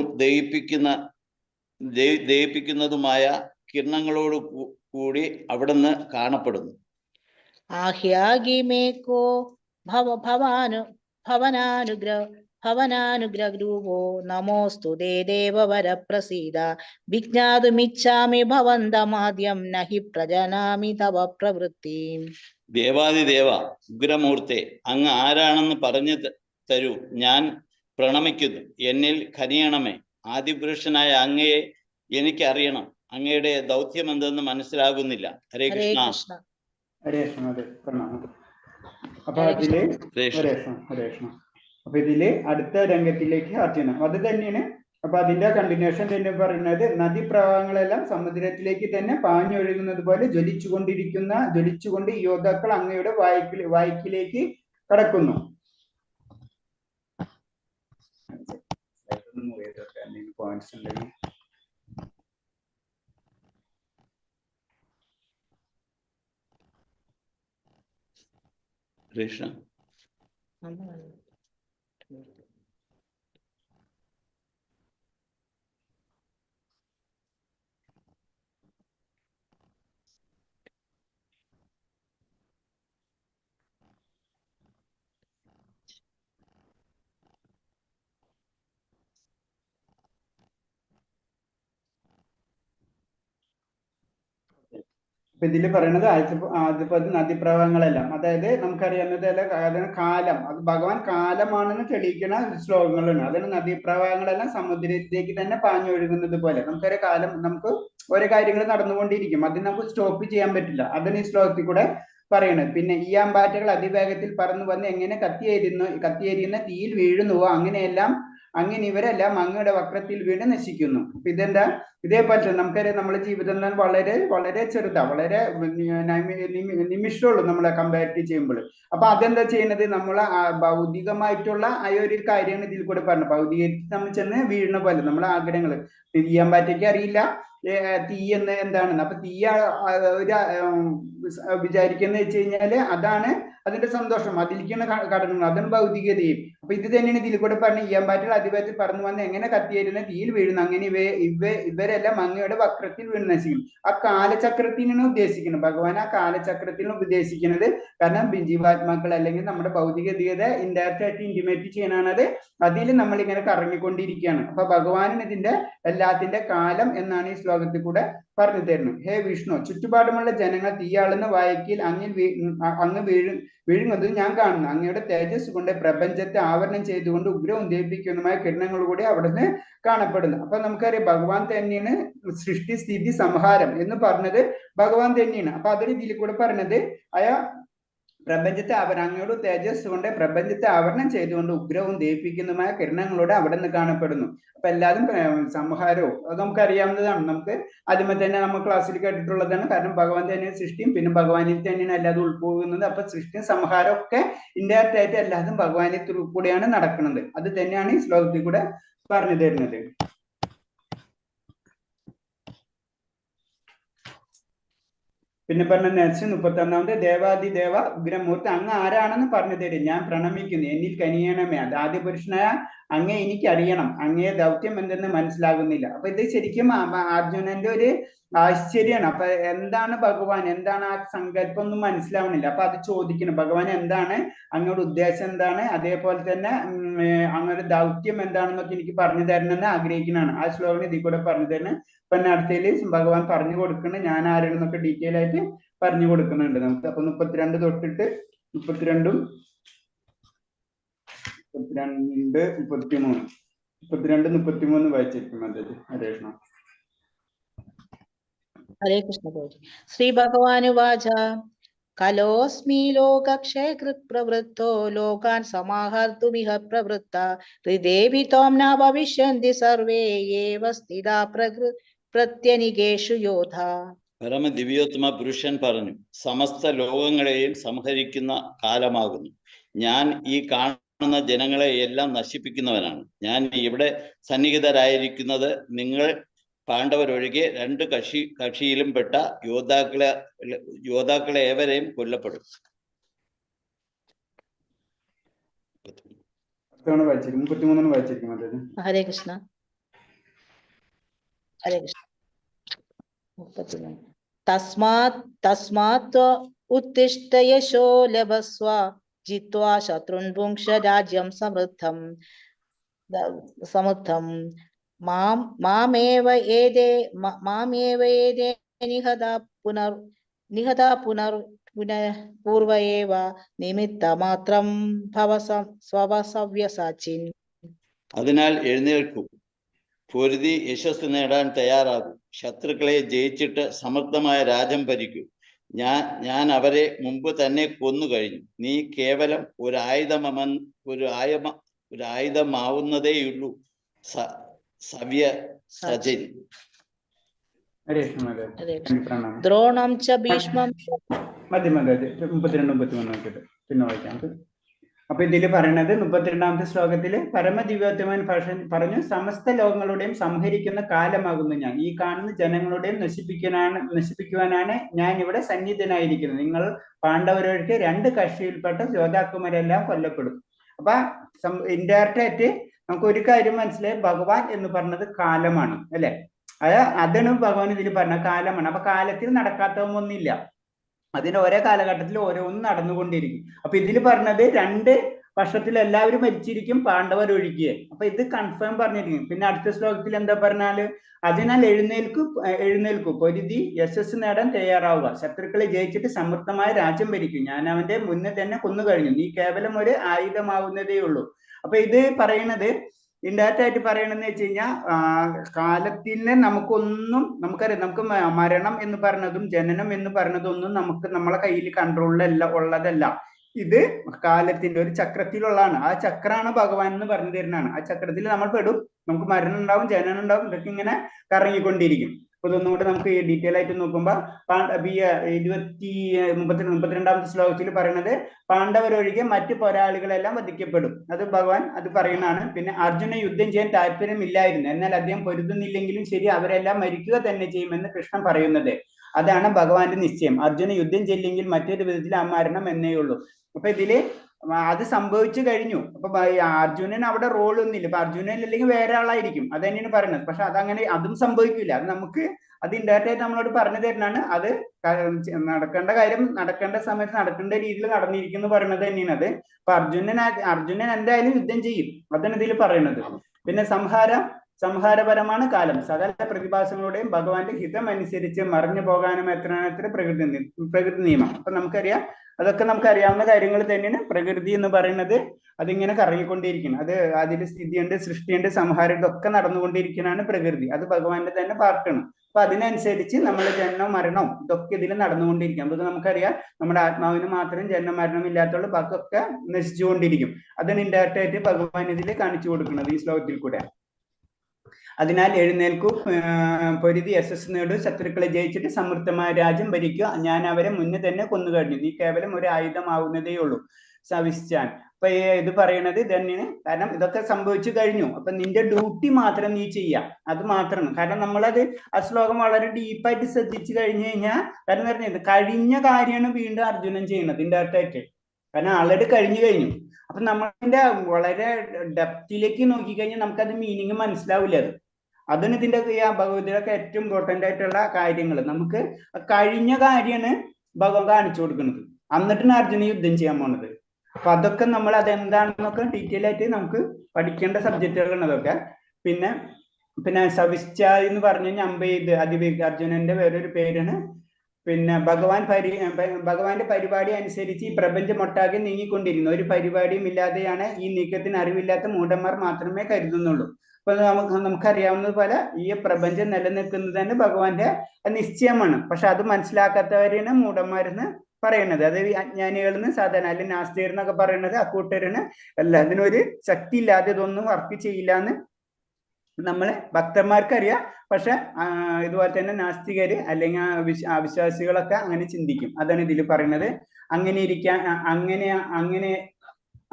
ദയിപ്പിക്കുന്നതുമായ കിരണങ്ങളോട് കൂടി അവിടുന്ന് കാണപ്പെടുന്നു. ആഹ്യാഗിമേകോ ഭവനാനുഗ്രഹരൂപോ നമോസ്തു ദേവവര പ്രസീദ വിജ്ഞാതുമിച്ഛാമി ഭവന്തമാദ്യം നഹി പ്രജനാമി തവ പ്രവൃത്തിം. ദേവാദിദേവ ഉഗ്രമൂർത്തെ, അങ്ങ് ആരാണെന്ന് പറഞ്ഞു തരൂ, ഞാൻ പ്രണമിക്കുന്നു. എന്നിൽ കനിയണമേ. ആദിപുരുഷനായ അങ്ങയെ എനിക്ക് അറിയണം. അങ്ങയുടെ ദൗത്യം എന്തെന്ന് മനസ്സിലാകുന്നില്ല. ഹരേ കൃഷ്ണ. ഹരേ കൃഷ്ണ. പ്രണാമം. അപ്പൊ ഇതില് അടുത്ത രംഗത്തിലേക്ക് അർജുന അത് തന്നെയാണ്. അപ്പൊ അതിന്റെ കണ്ടിന്യൂഷൻ തന്നെ പറയുന്നത് നദീപ്രവാഹങ്ങളെല്ലാം സമുദ്രത്തിലേക്ക് തന്നെ പാഞ്ഞൊഴുകുന്നത് പോലെ ജ്വലിച്ചുകൊണ്ട് ഈ യോദ്ധാക്കൾ അങ്ങയുടെ വായ്ക്കിലേക്ക് കടക്കുന്നു. പോയിന്റ്സ് ഉണ്ടെങ്കിൽ കൃഷ്ണ. അപ്പൊ ഇതിൽ പറയുന്നത് ആദ്യത്തെ നദീപ്രവാഹങ്ങളെല്ലാം, അതായത് നമുക്കറിയാവുന്നത് കാലം, അത് ഭഗവാൻ കാലമാണെന്ന് തെളിയിക്കുന്ന ശ്ലോകങ്ങളാണ്. അതിന് നദീപ്രവാഹങ്ങളെല്ലാം സമുദ്രത്തിലേക്ക് തന്നെ പാഞ്ഞൊഴുകുന്നത് പോലെ നമുക്കൊരു കാലം, നമുക്ക് ഓരോ കാര്യങ്ങൾ നടന്നുകൊണ്ടിരിക്കും, അതിന് നമുക്ക് സ്റ്റോപ്പ് ചെയ്യാൻ പറ്റില്ല. അതാണ് ഈ ശ്ലോകത്തിൽ കൂടെ പറയണത്. പിന്നെ ഈയാമ്പാറ്റകൾ അതിവേഗത്തിൽ പറന്നു വന്ന് എങ്ങനെ കത്തിയെരിയുന്ന തീയിൽ വീഴുന്നുവോ അങ്ങനെ ഇവരെല്ലാം അങ്ങയുടെ വക്രത്തിൽ വീണ് നശിക്കുന്നു. അപ്പൊ ഇതെന്താ, ഇതേപോലെ നമുക്കറിയാം നമ്മുടെ ജീവിതം വളരെ വളരെ ചെറുതാ, വളരെ നിമിഷമുള്ളൂ നമ്മളെ കമ്പാരിറ്റീവ് ചെയ്യുമ്പോൾ. അപ്പൊ അതെന്താ ചെയ്യുന്നത്, നമ്മളെ ഭൗതികമായിട്ടുള്ള ആ ഒരു കാര്യമാണ് ഇതിൽ കൂടെ പറഞ്ഞു. ഭൗതികത്തിൽ നമ്മൾ ചെന്ന് വീഴുന്ന പോലെ നമ്മളെ ആഗ്രഹങ്ങൾ ചെയ്യാൻ പറ്റേക്ക് അറിയില്ല തീ എന്ന് എന്താണെന്ന്. അപ്പൊ തീ വിചാരിക്കുന്ന വെച്ച് കഴിഞ്ഞാല് അതാണ് അതിന്റെ സന്തോഷം, അതിലേക്കാണ് കടക്കുന്നത്, അതാണ് ഭൗതികതയും. അപ്പൊ ഇത് തന്നെയാണ് ഇതിൽ കൂടെ പറഞ്ഞ ഈയാമ്പാറ്റകൾ അതിവേഗത്തിൽ പറന്നു വന്ന് എങ്ങനെ കത്തിയേരുന്ന തീയിൽ വീഴുന്നു, അങ്ങനെ ഇവരെല്ലാം അങ്ങയുടെ വക്രത്തിൽ വീണ് നശിക്കും. ആ കാലചക്രത്തിനാണ് ഉദ്ദേശിക്കുന്നത് ഭഗവാൻ. ആ കാലചക്രത്തിനാണ് ഉദ്ദേശിക്കുന്നത്. കാരണം ജീവാത്മാക്കൾ അല്ലെങ്കിൽ നമ്മുടെ ഭൗതികതയെ ഇൻഡയറക്റ്റ് ആയിട്ട് ഇന്റിമേറ്റ് ചെയ്യണത്, അതിൽ നമ്മൾ ഇങ്ങനെ കറങ്ങിക്കൊണ്ടിരിക്കുകയാണ്. അപ്പൊ ഭഗവാനിന് ഇതിന്റെ എല്ലാത്തിന്റെ കാലം എന്നാണ് ഈ ശ്ലോകത്തിൽ കൂടെ പറഞ്ഞു തരുന്നത്. ഹേ വിഷ്ണു, ചുറ്റുപാടുമുള്ള ജനങ്ങൾ തീയാളുന്ന വായ്ക്കിൽ അങ്ങ് വീഴുന്നത് ഞാൻ കാണുന്നു. അങ്ങയുടെ തേജസ് കൊണ്ട് പ്രപഞ്ചത്തെ ആവരണം ചെയ്തുകൊണ്ട് ഉഗ്രവും ദേവിക്കുന്നതുമായ കിരണങ്ങൾ കൂടി അവിടുന്ന് കാണപ്പെടുന്നു. അപ്പൊ നമുക്കറിയാം ഭഗവാൻ തന്നെയാണ് സൃഷ്ടി സ്ഥിതി സംഹാരം എന്ന് പറഞ്ഞത് ഭഗവാൻ തന്നെയാണ്. അപ്പൊ അതൊരു ഇതിൽ കൂടെ പറഞ്ഞത് പ്രപഞ്ചത്തെ അങ്ങയുടെ തേജസ് കൊണ്ട് പ്രപഞ്ചത്തെ ആവരണം ചെയ്തുകൊണ്ട് ഉഗ്രവും ദേവിക്കുന്നതുമായ കിരണങ്ങളോട് അവിടെ നിന്ന് കാണപ്പെടുന്നു. അപ്പൊ എല്ലാതും സംഹാരവും അത് നമുക്ക് അറിയാവുന്നതാണ്. നമുക്ക് ആദ്യമേ തന്നെ നമ്മൾ ക്ലാസ്സിൽ കേട്ടിട്ടുള്ളതാണ്. കാരണം ഭഗവാൻ തന്നെയാണ് സൃഷ്ടിയും പിന്നെ ഭഗവാനിൽ തന്നെയാണ് എല്ലാതും ഉൾപ്പോകുന്നത്. അപ്പൊ സൃഷ്ടിയും സംഹാരവും ഒക്കെ ഇൻഡയറക്റ്റ് ആയിട്ട് എല്ലാതും ഭഗവാനിൽ കൂടെയാണ് നടക്കുന്നത്. അത് തന്നെയാണ് ഈ ശ്ലോകത്തിൽ കൂടെ പറഞ്ഞു തരുന്നത്. പിന്നെ പറഞ്ഞ നെക്സ്റ്റ് 31 ദേവാദിദേവ ഉഗ്രമൂർത്തി, അങ്ങ് ആരാണെന്ന് പറഞ്ഞു തരും, ഞാൻ പ്രണമിക്കുന്നു, എന്നിൽ കനിയണമേ. അത് ആദ്യ പുരുഷനായ അങ്ങേ എനിക്കറിയണം, അങ്ങേ ദൗത്യം എന്തെന്ന് മനസ്സിലാകുന്നില്ല. അപ്പൊ ഇത് ശരിക്കും അർജുനന്റെ ഒരു ആശ്ചര്യമാണ്. അപ്പൊ എന്താണ് ഭഗവാൻ, എന്താണ് ആ സങ്കല്പം ഒന്നും മനസ്സിലാവണില്ല. അപ്പൊ അത് ചോദിക്കണം, ഭഗവാൻ എന്താണ്, അങ്ങയുടെ ഉദ്ദേശം എന്താണ്, അതേപോലെ തന്നെ അങ്ങയുടെ ദൗത്യം എന്താണെന്നൊക്കെ എനിക്ക് പറഞ്ഞു തരണമെന്ന് ആഗ്രഹിക്കുന്നതാണ്. ആ ശ്ലോകം ഇതിൽ കൂടെ പറഞ്ഞു തരുന്നത്. ഇപ്പൊ അടുത്തതിൽ ഭഗവാൻ പറഞ്ഞു കൊടുക്കുന്നത് ഞാൻ ആരാണെന്നൊക്കെ ഡീറ്റെയിൽ ആയിട്ട് പറഞ്ഞു കൊടുക്കുന്നുണ്ട് നമുക്ക്. അപ്പൊ 32 തൊട്ടിട്ട് 32 33 വായിച്ചിരിക്കുന്നത് ഹരേഷ്ണ. ഹരേ കൃഷ്ണ. ശ്രീ ഭഗവാനുവാച കലോസ്മി ലോകക്ഷയകൃത് പ്രവൃത്തോ ലോകാൻ സമാഹർത്തുമിഹ പ്രവൃത്ത ഹൃദേവി ത്വം ന ഭവിഷ്യന്തി സർവേ യേവ സ്ഥിതാ പ്രത്യനികേഷു യോധ. പരമദിവ്യോത്തമ പുരുഷൻ പറഞ്ഞു, സമസ്ത ലോകങ്ങളെയും സംഹരിക്കുന്ന കാലമാകുന്നു. ഞാൻ ഈ കാണുന്ന ജനങ്ങളെ എല്ലാം നശിപ്പിക്കുന്നവനാണ്. ഞാൻ ഇവിടെ സന്നിഹിതരായിരിക്കുന്നത് നിങ്ങൾ പാണ്ഡവരൊഴികെ 2 കക്ഷിയിലും പെട്ട യോദ്ധാക്കളെ ഏവരെയും കൊല്ലപ്പെടും. ഹരേ കൃഷ്ണ. ഹരേ കൃഷ്ണ. 33 തസ്മാത് ഉത്തിഷ്ഠ യശോ ലഭസ്വ ജിത്വാ ശത്രുൻ ഭുങ്ക്ഷ രാജ്യം സമൃദ്ധം മാമേവ ഏതേ നിഹതാ പൂർവയേവ നിമിത്തമാത്രം ഭവ സ്വസവ്യസാചിൻ. അതിനാൽ എഴുന്നേൽക്കൂ, പൊരുതി യശസ് നേടാൻ തയ്യാറാകൂ, ശത്രുക്കളെ ജയിച്ചിട്ട് സമൃദ്ധമായ രാജ്യം ഭരിക്കൂ. ഞാൻ അവരെ മുമ്പ് തന്നെ കൊന്നു കഴിഞ്ഞു. നീ കേവലം ഒരു ആയുധമാവുന്നതേയുള്ളൂ. സവ്യസാചിൻ. ദ്രോണം ച ഭീഷ്മം. മതി 32 പിന്നെ വായിക്കാം. അപ്പൊ ഇതിൽ പറയണത് 32ാമത്തെ ശ്ലോകത്തില് പരമദിവ്യോത്തമൻ പറഞ്ഞു, സമസ്ത ലോകങ്ങളുടെയും സംഹരിക്കുന്ന കാലമാകുന്നു ഞാൻ. ഈ കാണുന്ന ജനങ്ങളുടെയും നശിപ്പിക്കുവാനാണ് ഞാൻ ഇവിടെ സന്നിധനായിരിക്കുന്നത്. നിങ്ങൾ പാണ്ഡവരൊഴികെ 2 കക്ഷിയിൽപ്പെട്ട യോദ്ധാക്കുമാരെല്ലാം കൊല്ലപ്പെടും. അപ്പൊ ഇൻഡയറക്റ്റ് ആയിട്ട് നമുക്ക് ഒരു കാര്യം മനസ്സിലായി, ഭഗവാൻ എന്ന് പറഞ്ഞത് കാലമാണ്, അല്ലെ? അതാണ് ഭഗവാൻ ഇതിൽ പറഞ്ഞ കാലമാണ്. അപ്പൊ കാലത്തിൽ നടക്കാത്തതൊന്നുമില്ല, അതിന് ഓരോ കാലഘട്ടത്തിൽ ഓരോന്നും നടന്നുകൊണ്ടിരിക്കും. അപ്പൊ ഇതിൽ പറഞ്ഞത് 2 വർഷത്തിൽ എല്ലാവരും മരിച്ചിരിക്കും, പാണ്ഡവർ ഒഴികെ. അപ്പൊ ഇത് കൺഫേം പറഞ്ഞിരിക്കും. പിന്നെ അടുത്ത ശ്ലോകത്തിൽ എന്താ പറഞ്ഞാല്, അതിനാൽ എഴുന്നേൽക്കൂ പൊരുതി യശസ് നേടാൻ തയ്യാറാവുക, ശത്രുക്കളെ ജയിച്ചിട്ട് സമൃദ്ധമായ രാജ്യം ഭരിക്കും, ഞാൻ അവന്റെ മുന്നേ തന്നെ കൊന്നു കഴിഞ്ഞു, നീ കേവലം ഒരു ആയുധമാവുന്നതേ ഉള്ളൂ. അപ്പൊ ഇത് പറയുന്നത് ഇൻഡയറക്റ്റ് ആയിട്ട് പറയണെന്ന് വെച്ച് കഴിഞ്ഞാൽ, കാലത്തിന് നമുക്കറിയാം, നമുക്ക് മരണം എന്ന് പറഞ്ഞതും ജനനം എന്ന് പറഞ്ഞതൊന്നും നമ്മളെ കയ്യിൽ ഉള്ളതല്ല. ഇത് കാലത്തിന്റെ ഒരു ചക്രത്തിലുള്ളതാണ്. ആ ചക്രമാണ് ഭഗവാൻ എന്ന് പറഞ്ഞു തരുന്നതാണ്. ആ ചക്രത്തിൽ നമ്മൾ പെടും, നമുക്ക് മരണം ഉണ്ടാവും, ജനനം ഉണ്ടാവും, ഇതൊക്കെ ഇങ്ങനെ കറങ്ങിക്കൊണ്ടിരിക്കും. അപ്പൊ ഇതൊന്നുകൂടെ നമുക്ക് ഡീറ്റെയിൽ ആയിട്ട് നോക്കുമ്പോൾ 32ാമത്തെ ശ്ലോകത്തിൽ പറയുന്നത്, പാണ്ഡവരൊഴികെ മറ്റു പോരാളികളെല്ലാം വധിക്കപ്പെടും. അത് ഭഗവാൻ അത് പറയുന്നതാണ്. പിന്നെ അർജുന യുദ്ധം ചെയ്യാൻ താല്പര്യമില്ലായിരുന്നു, എന്നാൽ അദ്ദേഹം പൊരുതുന്നില്ലെങ്കിലും ശരി അവരെല്ലാം മരിക്കുക തന്നെ ചെയ്യുമെന്ന് കൃഷ്ണൻ പറയുന്നത്. അതാണ് ഭഗവാന്റെ നിശ്ചയം. അർജുന യുദ്ധം ചെയ്യില്ലെങ്കിൽ മറ്റൊരു വിധത്തിൽ ആ മരണം എന്നേ ഉള്ളൂ. അപ്പൊ ഇതില് അത് സംഭവിച്ചു കഴിഞ്ഞു. അപ്പൊ അർജുനൻ അവിടെ റോൾ ഒന്നുമില്ല. ഇപ്പൊ അർജുനൻ അല്ലെങ്കിൽ വേറെ ആളായിരിക്കും, അത് തന്നെയാണ് പറയുന്നത്. പക്ഷെ അതങ്ങനെ അതും സംഭവിക്കില്ല. അത് ഇൻഡയറക്റ്റ് ആയിട്ട് നമ്മളോട് പറഞ്ഞു തരുന്നതാണ്. അത് നടക്കേണ്ട കാര്യം നടക്കേണ്ട സമയത്ത് നടക്കേണ്ട രീതിയിൽ നടന്നിരിക്കുന്നു പറയുന്നത് തന്നെയാണ് അത്. അപ്പൊ അർജുനൻ എന്തായാലും യുദ്ധം ചെയ്യും, അതാണ് ഇതിൽ പറയുന്നത്. പിന്നെ സംഹാരപരമാണ് കാലം, സകല പ്രതിഭാസങ്ങളുടെയും ഭഗവാന്റെ ഹിതം അനുസരിച്ച് മറിഞ്ഞു പോകാനും എത്ര പ്രകൃതി നിയമം. അപ്പൊ നമുക്കറിയാം, അതൊക്കെ നമുക്ക് അറിയാവുന്ന കാര്യങ്ങൾ തന്നെയാണ്. പ്രകൃതി എന്ന് പറയുന്നത് അതിങ്ങനെ കറങ്ങിക്കൊണ്ടിരിക്കണം. അതിൽ സ്ഥിതിയുണ്ട്, സൃഷ്ടിയുണ്ട്, സംഹാരം, ഇതൊക്കെ നടന്നുകൊണ്ടിരിക്കുന്നതാണ് പ്രകൃതി. അത് ഭഗവാന്റെ തന്നെ പാർട്ടാണ്. അപ്പൊ അതിനനുസരിച്ച് നമ്മൾ ജനനവും മരണവും ഇതൊക്കെ ഇതിൽ നടന്നുകൊണ്ടിരിക്കും. അതൊക്കെ നമുക്കറിയാം, നമ്മുടെ ആത്മാവിന് മാത്രം ജനനം മരണം ഇല്ലാത്തുള്ളൂ, ബാക്കിയൊക്കെ നശിച്ചുകൊണ്ടിരിക്കും. അതാണ് ഇൻഡയറക്റ്റ് ആയിട്ട് ഭഗവാൻ ഇതിൽ കാണിച്ചു കൊടുക്കുന്നത് ഈ ശ്ലോകത്തിൽ കൂടെ. അതിനാൽ എഴുന്നേൽക്കൂ, പൊരുതി യശസ് നേടൂ, ശത്രുക്കളെ ജയിച്ചിട്ട് സമൃദ്ധമായ രാജ്യം ഭരിക്കുക, ഞാൻ അവരെ മുന്നേ തന്നെ കൊന്നു കഴിഞ്ഞു, നീ കേവലം ഒരു ആയുധമാവുന്നതേ ഉള്ളൂ, സവിച്ചാൻ. അപ്പൊ ഇത് പറയണത് തന്നെയാണ്. കാരണം ഇതൊക്കെ സംഭവിച്ചു കഴിഞ്ഞു. അപ്പൊ നിന്റെ ഡ്യൂട്ടി മാത്രം നീ ചെയ്യാം, അത് മാത്രമാണ്. കാരണം നമ്മളത് ആ ശ്ലോകം വളരെ ഡീപ്പായിട്ട് ശ്രദ്ധിച്ചു കഴിഞ്ഞു കഴിഞ്ഞാൽ, കാരണം പറഞ്ഞത് കഴിഞ്ഞ കാര്യമാണ് വീണ്ടും അർജുനൻ ചെയ്യുന്നത് ഇൻഡയറക്റ്റ് ആയിട്ട്. കാരണം ആൾറെഡി കഴിഞ്ഞു. അപ്പൊ നമ്മളിന്റെ വളരെ ഡെപ്തിലേക്ക് നോക്കിക്കഴിഞ്ഞാൽ നമുക്കത് മീനിങ് മനസ്സിലാവില്ല. അതാണ് ഇതിന്റെ ഭഗവതിയുടെ ഏറ്റവും ഇമ്പോർട്ടന്റ് ആയിട്ടുള്ള കാര്യങ്ങൾ. നമുക്ക് കഴിഞ്ഞ കാര്യമാണ് ഭഗവാൻ കാണിച്ചു കൊടുക്കുന്നത്, എന്നിട്ടാണ് അർജുന യുദ്ധം ചെയ്യാൻ പോണത്. അപ്പൊ അതൊക്കെ നമ്മൾ അതെന്താണെന്നൊക്കെ ഡീറ്റെയിൽ ആയിട്ട് നമുക്ക് പഠിക്കേണ്ട സബ്ജക്റ്റുകളാണ് അതൊക്കെ. പിന്നെ സവിശ്ച എന്ന് പറഞ്ഞു കഴിഞ്ഞാൽ അമ്പെയ്ത് അതിവേഗ അർജുനന്റെ വേറൊരു പേരാണ്. പിന്നെ ഭഗവാന്റെ പരിപാടി അനുസരിച്ച് ഈ പ്രപഞ്ചം ഒട്ടാകെ നീങ്ങിക്കൊണ്ടിരിക്കുന്നു. ഒരു പരിപാടിയും ഇല്ലാതെയാണ് ഈ നീക്കത്തിന് അറിവില്ലാത്ത മൂഢന്മാർ മാത്രമേ കരുതുന്നുള്ളൂ. അപ്പൊ നമുക്കറിയാവുന്നത് പോലെ ഈ പ്രപഞ്ചം നിലനിൽക്കുന്നത് തന്നെ ഭഗവാന്റെ നിശ്ചയമാണ്. പക്ഷെ അത് മനസ്സിലാക്കാത്തവരാണ് മൂഢന്മാരെന്ന് പറയുന്നത്. അത് അജ്ഞാനികളെന്ന് സാധാരണ, അല്ലെങ്കിൽ നാസ്തികർ എന്നൊക്കെ പറയുന്നത് അക്കൂട്ടരാണ്. അതിനൊരു ശക്തി ഇല്ലാതെ ഇതൊന്നും വർക്ക് ചെയ്യില്ല എന്ന് നമ്മളെ ഭക്തന്മാർക്കറിയാം. പക്ഷെ ഇതുപോലെ തന്നെ നാസ്തികര് അല്ലെങ്കിൽ അവിശ്വാസികളൊക്കെ അങ്ങനെ ചിന്തിക്കും. അതാണ് ഇതിൽ പറയുന്നത്.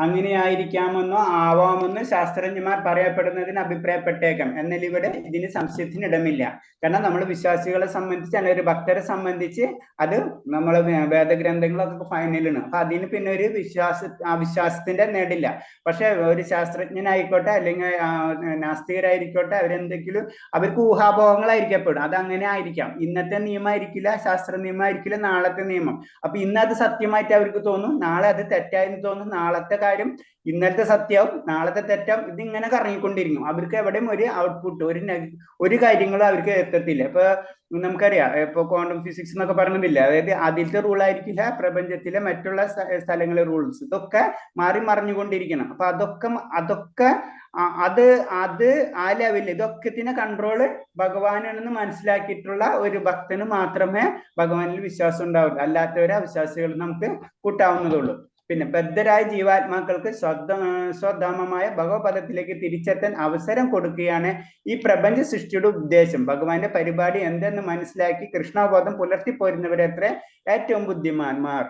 അങ്ങനെ ആയിരിക്കാമെന്നോ ആവാമെന്നോ ശാസ്ത്രജ്ഞന്മാർ പറയപ്പെടുന്നതിന് അഭിപ്രായപ്പെട്ടേക്കാം. എന്നാൽ ഇവിടെ ഇതിന് സംശയത്തിന് ഇടമില്ല. കാരണം നമ്മൾ വിശ്വാസികളെ സംബന്ധിച്ച് അല്ലെങ്കിൽ ഒരു ഭക്തരെ സംബന്ധിച്ച് അത് നമ്മളെ വേദഗ്രന്ഥങ്ങളൊക്കെ ഫൈനലാണ്. അപ്പൊ അതിന് പിന്നെ ഒരു അവിശ്വാസത്തിന്റെ നേടില്ല. പക്ഷെ ഒരു ശാസ്ത്രജ്ഞനായിക്കോട്ടെ അല്ലെങ്കിൽ നാസ്തികരായിരിക്കോട്ടെ, അവരെന്തെങ്കിലും അവർക്ക് ഊഹാഭോഹങ്ങളായിരിക്കപ്പെടും. അത് അങ്ങനെ ആയിരിക്കാം. ഇന്നത്തെ നിയമമായിരിക്കില്ല, ശാസ്ത്ര നിയമമായിരിക്കില്ല നാളത്തെ നിയമം. അപ്പൊ ഇന്നത് സത്യമായിട്ട് അവർക്ക് തോന്നും, നാളെ അത് തെറ്റായെന്ന് തോന്നും. നാളത്തെ കാര്യം ഇന്നത്തെ സത്യവും നാളത്തെ തെറ്റാവും. ഇതിങ്ങനെ കറങ്ങിക്കൊണ്ടിരിക്കും. അവർക്ക് എവിടെയും ഒരു ഔട്ട്പുട്ട് ഒരു കാര്യങ്ങളും അവർക്ക് എത്തത്തില്ല. ഇപ്പൊ നമുക്കറിയാം, ഇപ്പൊ ക്വാണ്ടം ഫിസിക്സ് എന്നൊക്കെ പറഞ്ഞതില്ല, അതായത് അതിലത്തെ റൂൾ ആയിരിക്കില്ല പ്രപഞ്ചത്തിലെ മറ്റുള്ള സ്ഥലങ്ങളിലെ റൂൾസ്. ഇതൊക്കെ മാറി മറിഞ്ഞുകൊണ്ടിരിക്കണം. അപ്പൊ അതൊക്കെ അത് ആ ലെവലിൽ ഇതൊക്കത്തിന് കൺട്രോള് ഭഗവാനാണെന്ന് മനസ്സിലാക്കിയിട്ടുള്ള ഒരു ഭക്തന് മാത്രമേ ഭഗവാനിൽ വിശ്വാസം ഉണ്ടാവുള്ളൂ. അല്ലാത്തവരെ അവിശ്വാസികൾ നമുക്ക് കൂട്ടാവുന്നതുള്ളൂ. പിന്നെ ബദ്ധരായ ജീവാത്മാക്കൾക്ക് സ്വധാമമായ ഭഗവപദത്തിലേക്ക് തിരിച്ചെത്താൻ അവസരം കൊടുക്കുകയാണ് ഈ പ്രപഞ്ച സൃഷ്ടിയുടെ ഉദ്ദേശം. ഭഗവാന്റെ പരിപാടി എന്തെന്ന് മനസ്സിലാക്കി കൃഷ്ണബോധം പുലർത്തി പോരുന്നവരത്ര ഏറ്റവും ബുദ്ധിമാന്മാർ.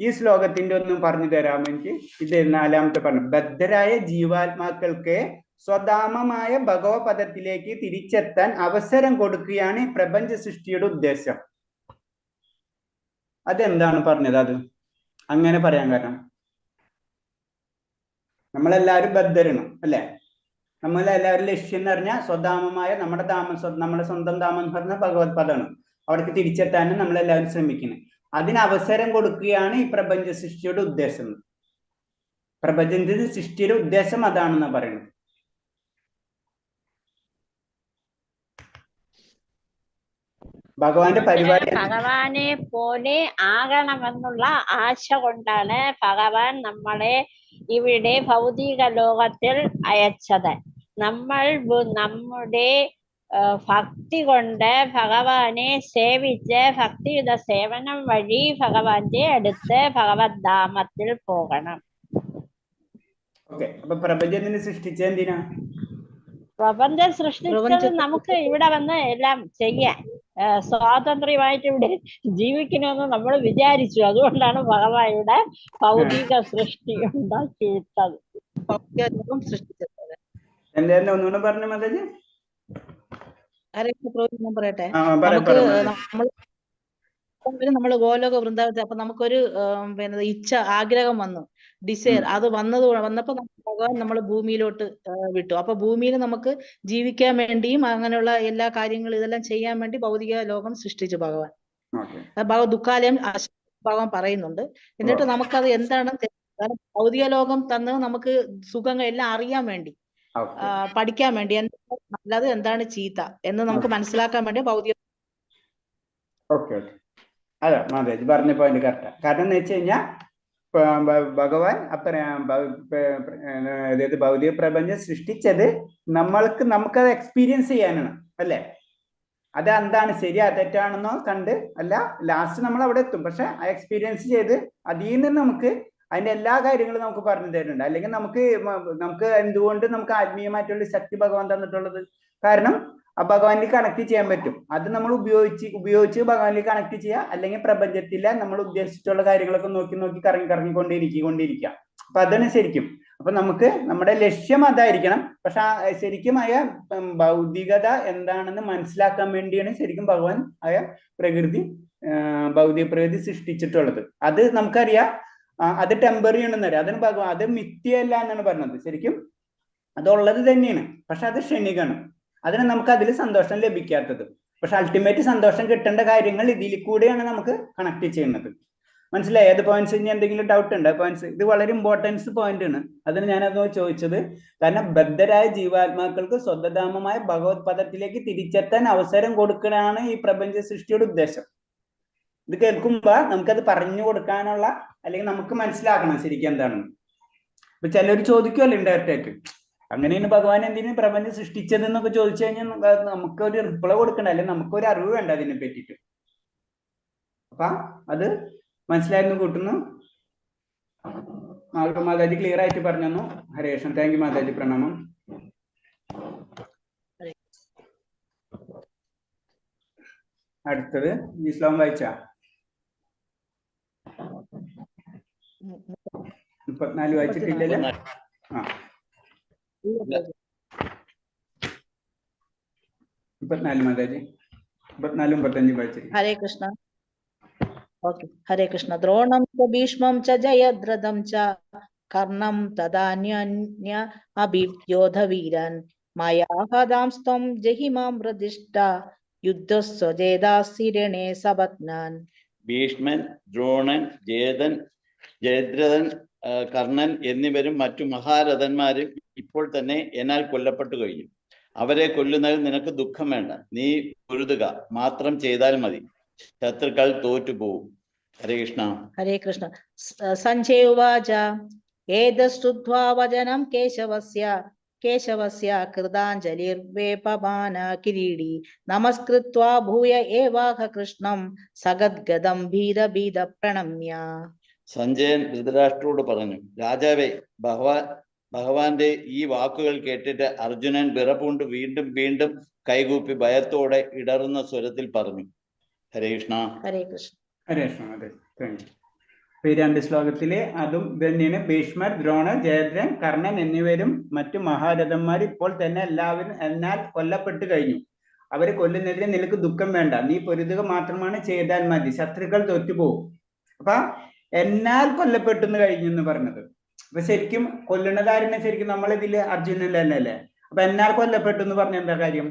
ഈ ശ്ലോകത്തിന്റെ ഒന്നും പറഞ്ഞു തരാമോ എനിക്ക്? ഇത് 4-ാമത്തെ പറഞ്ഞു. ബദ്ധരായ ജീവാത്മാക്കൾക്ക് സ്വധാമമായ ഭഗവപദത്തിലേക്ക് തിരിച്ചെത്താൻ അവസരം കൊടുക്കുകയാണ് ഈ പ്രപഞ്ച സൃഷ്ടിയുടെ ഉദ്ദേശം. അതെന്താണ് പറഞ്ഞത്? അത് അങ്ങനെ പറയാൻ കാരണം നമ്മളെല്ലാവരും ബദ്ധരാണ് അല്ലെ? നമ്മളെല്ലാവരും ലക്ഷ്യം എന്ന് പറഞ്ഞാൽ സ്വധാമമായ നമ്മുടെ സ്വന്തം ധാമം എന്ന് പറഞ്ഞ ഭഗവത് പദമാണ്. അവിടേക്ക് തിരിച്ചെത്താനും നമ്മളെല്ലാവരും ശ്രമിക്കുന്നത്. അതിന് അവസരം കൊടുക്കുകയാണ് ഈ പ്രപഞ്ച സൃഷ്ടിയുടെ ഉദ്ദേശം. പ്രപഞ്ചത്തിന്റെ സൃഷ്ടിയുടെ ഉദ്ദേശം അതാണെന്ന് പറയുന്നത്. ഭഗവാന്റെ പരിപാടി ഭഗവാനെ പോലെ ആകണമെന്നുള്ള ആശ കൊണ്ടാണ് ഭഗവാൻ നമ്മളെ ഇവിടെ ഭൗതിക ലോകത്തിൽ അയച്ചത്. നമ്മൾ നമ്മുടെ ഭക്തി കൊണ്ട് ഭഗവാനെ സേവിച്ച് ഭക്തിയുടെ സേവനം വഴി ഭഗവാന്റെ അടുത്ത് ഭഗവത് ധാമത്തിൽ പോകണം. ഓക്കെ. അപ്പൊ പ്രപഞ്ചത്തിനെ സൃഷ്ടിച്ച എന്തിനാ? പ്രപഞ്ചം സൃഷ്ടിച്ചത് നമുക്ക് ഇവിടെ വന്ന് എല്ലാം ചെയ്യാൻ സ്വാതന്ത്ര്യമായിട്ട് ഇവിടെ ജീവിക്കണമെന്ന് നമ്മൾ വിചാരിച്ചു. അതുകൊണ്ടാണ് ഭഗവാൻ ഇവിടെ ഭൗതിക സൃഷ്ടി ഉണ്ടാക്കിയിട്ടത്. എന്തായിരുന്നു ഒന്നുകൂടെ പറഞ്ഞു മാതാജി? പറയട്ടെ. നമ്മള് ഗോലോക വൃന്ദാവനത്തിൽ അപ്പൊ നമുക്കൊരു പിന്നെ ഇച്ഛ ആഗ്രഹം വന്നു, ഡിസയർ. അത് വന്നപ്പോ ഭഗവാൻ നമ്മള് ഭൂമിയിലോട്ട് വിട്ടു. അപ്പൊ ഭൂമിയിൽ നമുക്ക് ജീവിക്കാൻ വേണ്ടിയും അങ്ങനെയുള്ള എല്ലാ കാര്യങ്ങളും ഇതെല്ലാം ചെയ്യാൻ വേണ്ടി ഭൗതിക ലോകം സൃഷ്ടിച്ചു ഭഗവാൻ. ദുഃഖാലയം ഭഗവാൻ പറയുന്നുണ്ട്. എന്നിട്ട് നമുക്കത് എന്താണ് ഭൗതിക ലോകം തന്നത് നമുക്ക് സുഖങ്ങൾ എല്ലാം അറിയാൻ വേണ്ടി, പഠിക്കാൻ വേണ്ടി, എന്താണ് നല്ലത് എന്താണ് ചീത്ത എന്ന് നമുക്ക് മനസ്സിലാക്കാൻ വേണ്ടി ഭൗതിക. ഓക്കെ ഓക്കെ, അതെ മാതാജി പറഞ്ഞ പോയിന്റ് കറക്റ്റാ. കാരണം എന്ന് വെച്ച് കഴിഞ്ഞാൽ ഭഗവാൻ അതായത് ഭൗതിക പ്രപഞ്ചം സൃഷ്ടിച്ചത് നമുക്കത് എക്സ്പീരിയൻസ് ചെയ്യാനാണ് അല്ലേ? അത് എന്താണ് ശരിയാ തെറ്റാണെന്നോ കണ്ട് അല്ല, ലാസ്റ്റ് നമ്മൾ അവിടെ എത്തും. പക്ഷെ ആ എക്സ്പീരിയൻസ് ചെയ്ത് അതിൽ നിന്ന് നമുക്ക് അതിന്റെ എല്ലാ കാര്യങ്ങളും നമുക്ക് പറഞ്ഞു തരുന്നുണ്ട്. അല്ലെങ്കിൽ നമുക്ക് എന്തുകൊണ്ട് നമുക്ക് ആത്മീയമായിട്ടുള്ള ശക്തി ഭഗവാൻ തന്നിട്ടുള്ളത്? കാരണം ആ ഭഗവാനിൽ കണക്ട് ചെയ്യാൻ പറ്റും. അത് നമ്മൾ ഉപയോഗിച്ച് ഭഗവാനിൽ കണക്ട് ചെയ്യുക, അല്ലെങ്കിൽ പ്രപഞ്ചത്തിലെ നമ്മൾ ഉദ്ദേശിച്ചിട്ടുള്ള കാര്യങ്ങളൊക്കെ നോക്കി കറങ്ങിക്കൊണ്ടിരിക്കുക. അപ്പൊ അതാണ് ശരിക്കും. അപ്പൊ നമുക്ക് നമ്മുടെ ലക്ഷ്യം അതായിരിക്കണം. പക്ഷെ ശരിക്കും ആയ ഭൗതികത എന്താണെന്ന് മനസ്സിലാക്കാൻ വേണ്ടിയാണ് ശരിക്കും ഭഗവാൻ ആയ ഭൗതിക പ്രകൃതി സൃഷ്ടിച്ചിട്ടുള്ളത്. അത് നമുക്കറിയാം, അത് ടെമ്പററി ആണെന്ന് അറിയാം. അതിന് ഭഗവാൻ അത് മിഥ്യയല്ല എന്നാണ് പറഞ്ഞത്. ശരിക്കും അതുള്ളത് തന്നെയാണ്, പക്ഷെ അത് ക്ഷണികമാണ്. അതിന് നമുക്ക് അതിൽ സന്തോഷം ലഭിക്കാത്തത്. പക്ഷെ അൾട്ടിമേറ്റ് സന്തോഷം കിട്ടേണ്ട കാര്യങ്ങൾ ഇതിൽ കൂടെയാണ് നമുക്ക് കണക്ട് ചെയ്യുന്നത്. മനസ്സിലായി? അത് പോയിന്റ്സ് ഇനി എന്തെങ്കിലും ഡൗട്ട് ഉണ്ട്? പോയിന്റ്സ് ഇത് വളരെ ഇമ്പോർട്ടൻസ് പോയിന്റ് ആണ്. അതിന് ഞാനത് ചോദിച്ചത്. കാരണം ബദ്ധരായ ജീവാത്മാക്കൾക്ക് സ്വന്തധാമമായ ഭഗവത് പദത്തിലേക്ക് തിരിച്ചെത്താൻ അവസരം കൊടുക്കലാണ് ഈ പ്രപഞ്ച സൃഷ്ടിയുടെ ഉദ്ദേശം. ഇത് കേൾക്കുമ്പോ നമുക്കത് പറഞ്ഞു കൊടുക്കാനുള്ള, അല്ലെങ്കിൽ നമുക്ക് മനസ്സിലാക്കണം ശരിക്കും എന്താണെന്ന്. ഇപ്പൊ ചിലർ ചോദിക്കുമല്ലോ ഇൻഡയറക്റ്റ് ആയിട്ട്, അങ്ങനെയാണ് ഭഗവാൻ എന്തിനു പ്രപഞ്ചം സൃഷ്ടിച്ചത് എന്നൊക്കെ ചോദിച്ചു കഴിഞ്ഞാൽ നമുക്കൊരു റിപ്ലൈ കൊടുക്കണ്ട, അല്ലെങ്കിൽ നമുക്കൊരു അറിവ് വേണ്ട അതിനെ പറ്റിയിട്ട്. അപ്പൊ അത് മനസ്സിലായിരുന്നു കൂട്ടുന്നു. മാതാജി ക്ലിയർ ആയിട്ട് പറഞ്ഞു തന്നു. ഹരേ കൃഷ്ണ. താങ്ക് യു മാതാജി. പ്രണാമം. അടുത്തത് ഇസ്ലാം വായിച്ച 34 വായിച്ചിട്ടില്ലല്ലോ. 34 മാതാജി. 34, 35 വായിച്ചിരിക്കും. ഹരേ കൃഷ്ണ. ഓക്കെ. ഹരേ കൃഷ്ണ. ദ്രോണം ച ഭീഷ്മം ച ജയദ്രഥം ച കർണം തദാന്യ അഭിയോധവീരാൻ മയാ ഹതാംസ്ത്വം ജഹിമാം പ്രതിഷ്ഠ യുദ്ധസ്വജേതാസിരണേ സപത്നാൻ. ഭീഷ്മൻ, ദ്രോണൻ, ജയദ്രഥൻ, കർണൻ എന്നിവരും മറ്റു മഹാരഥന്മാരും ഇപ്പോൾ തന്നെ എന്നാൽ കൊല്ലപ്പെട്ടു കഴിഞ്ഞു. അവരെ കൊല്ലുന്നതിൽ നിനക്ക് ദുഃഖം വേണ്ട. നീ പൊരുതുക മാത്രം ചെയ്താൽ മതി. ശത്രുക്കൾ തോറ്റുപോകും. ഹരേ കൃഷ്ണ. ഹരേ കൃഷ്ണ. സഞ്ജയ ഉവാച ഏതശ്രുത്വാ വചനം കേശവസ്യ കൃതാഞ്ജലിർവേപമാന കിരീടി നമസ്കൃത്വാ ഭൂയ ഏവാഹ കൃഷ്ണം സഗദ്ഗദം ഭീത പ്രണമ്യ. സഞ്ജയൻ ധൃതരാഷ്ട്രോട് പറഞ്ഞു, രാജാവേ, ഭഗവാന്റെ ഈ വാക്കുകൾ കേട്ടിട്ട് അർജുനൻ വിറപൂണ്ട് വീണ്ടും വീണ്ടും കൈകൂപ്പി ഭയത്തോടെ ഇടറുന്ന സ്വരത്തിൽ പറഞ്ഞു. ഹരേ കൃഷ്ണ. ഹരേ കൃഷ്ണ. ഹരേ കൃഷ്ണ. അതെ, താങ്ക് യു. ഈ 2 ശ്ലോകത്തില് അതും തന്നെയാണ്. ഭീഷ്മർ, ദ്രോണർ, ജയദ്രൻ, കർണൻ എന്നിവരും മറ്റു മഹാരഥന്മാർ ഇപ്പോൾ തന്നെ എല്ലാവരും എന്നാൽ കൊല്ലപ്പെട്ടു കഴിഞ്ഞു. അവരെ കൊല്ലുന്നതിന് നിനക്ക് ദുഃഖം വേണ്ട, നീ പൊരുതുക മാത്രമാണ് ചെയ്താൽ മതി, ശത്രുക്കൾ തോറ്റുപോകും. അപ്പൊ എന്നാൽ കൊല്ലപ്പെട്ടു കഴിഞ്ഞു എന്ന് പറഞ്ഞത്. അപ്പൊ ശരിക്കും കൊല്ലുന്നതാരനെ ശരിക്കും നമ്മളിതില് അർജുനൻ തന്നെ അല്ലേ? അപ്പൊ എന്നാൽ കൊല്ലപ്പെട്ടു എന്ന് പറഞ്ഞ എന്താ കാര്യം?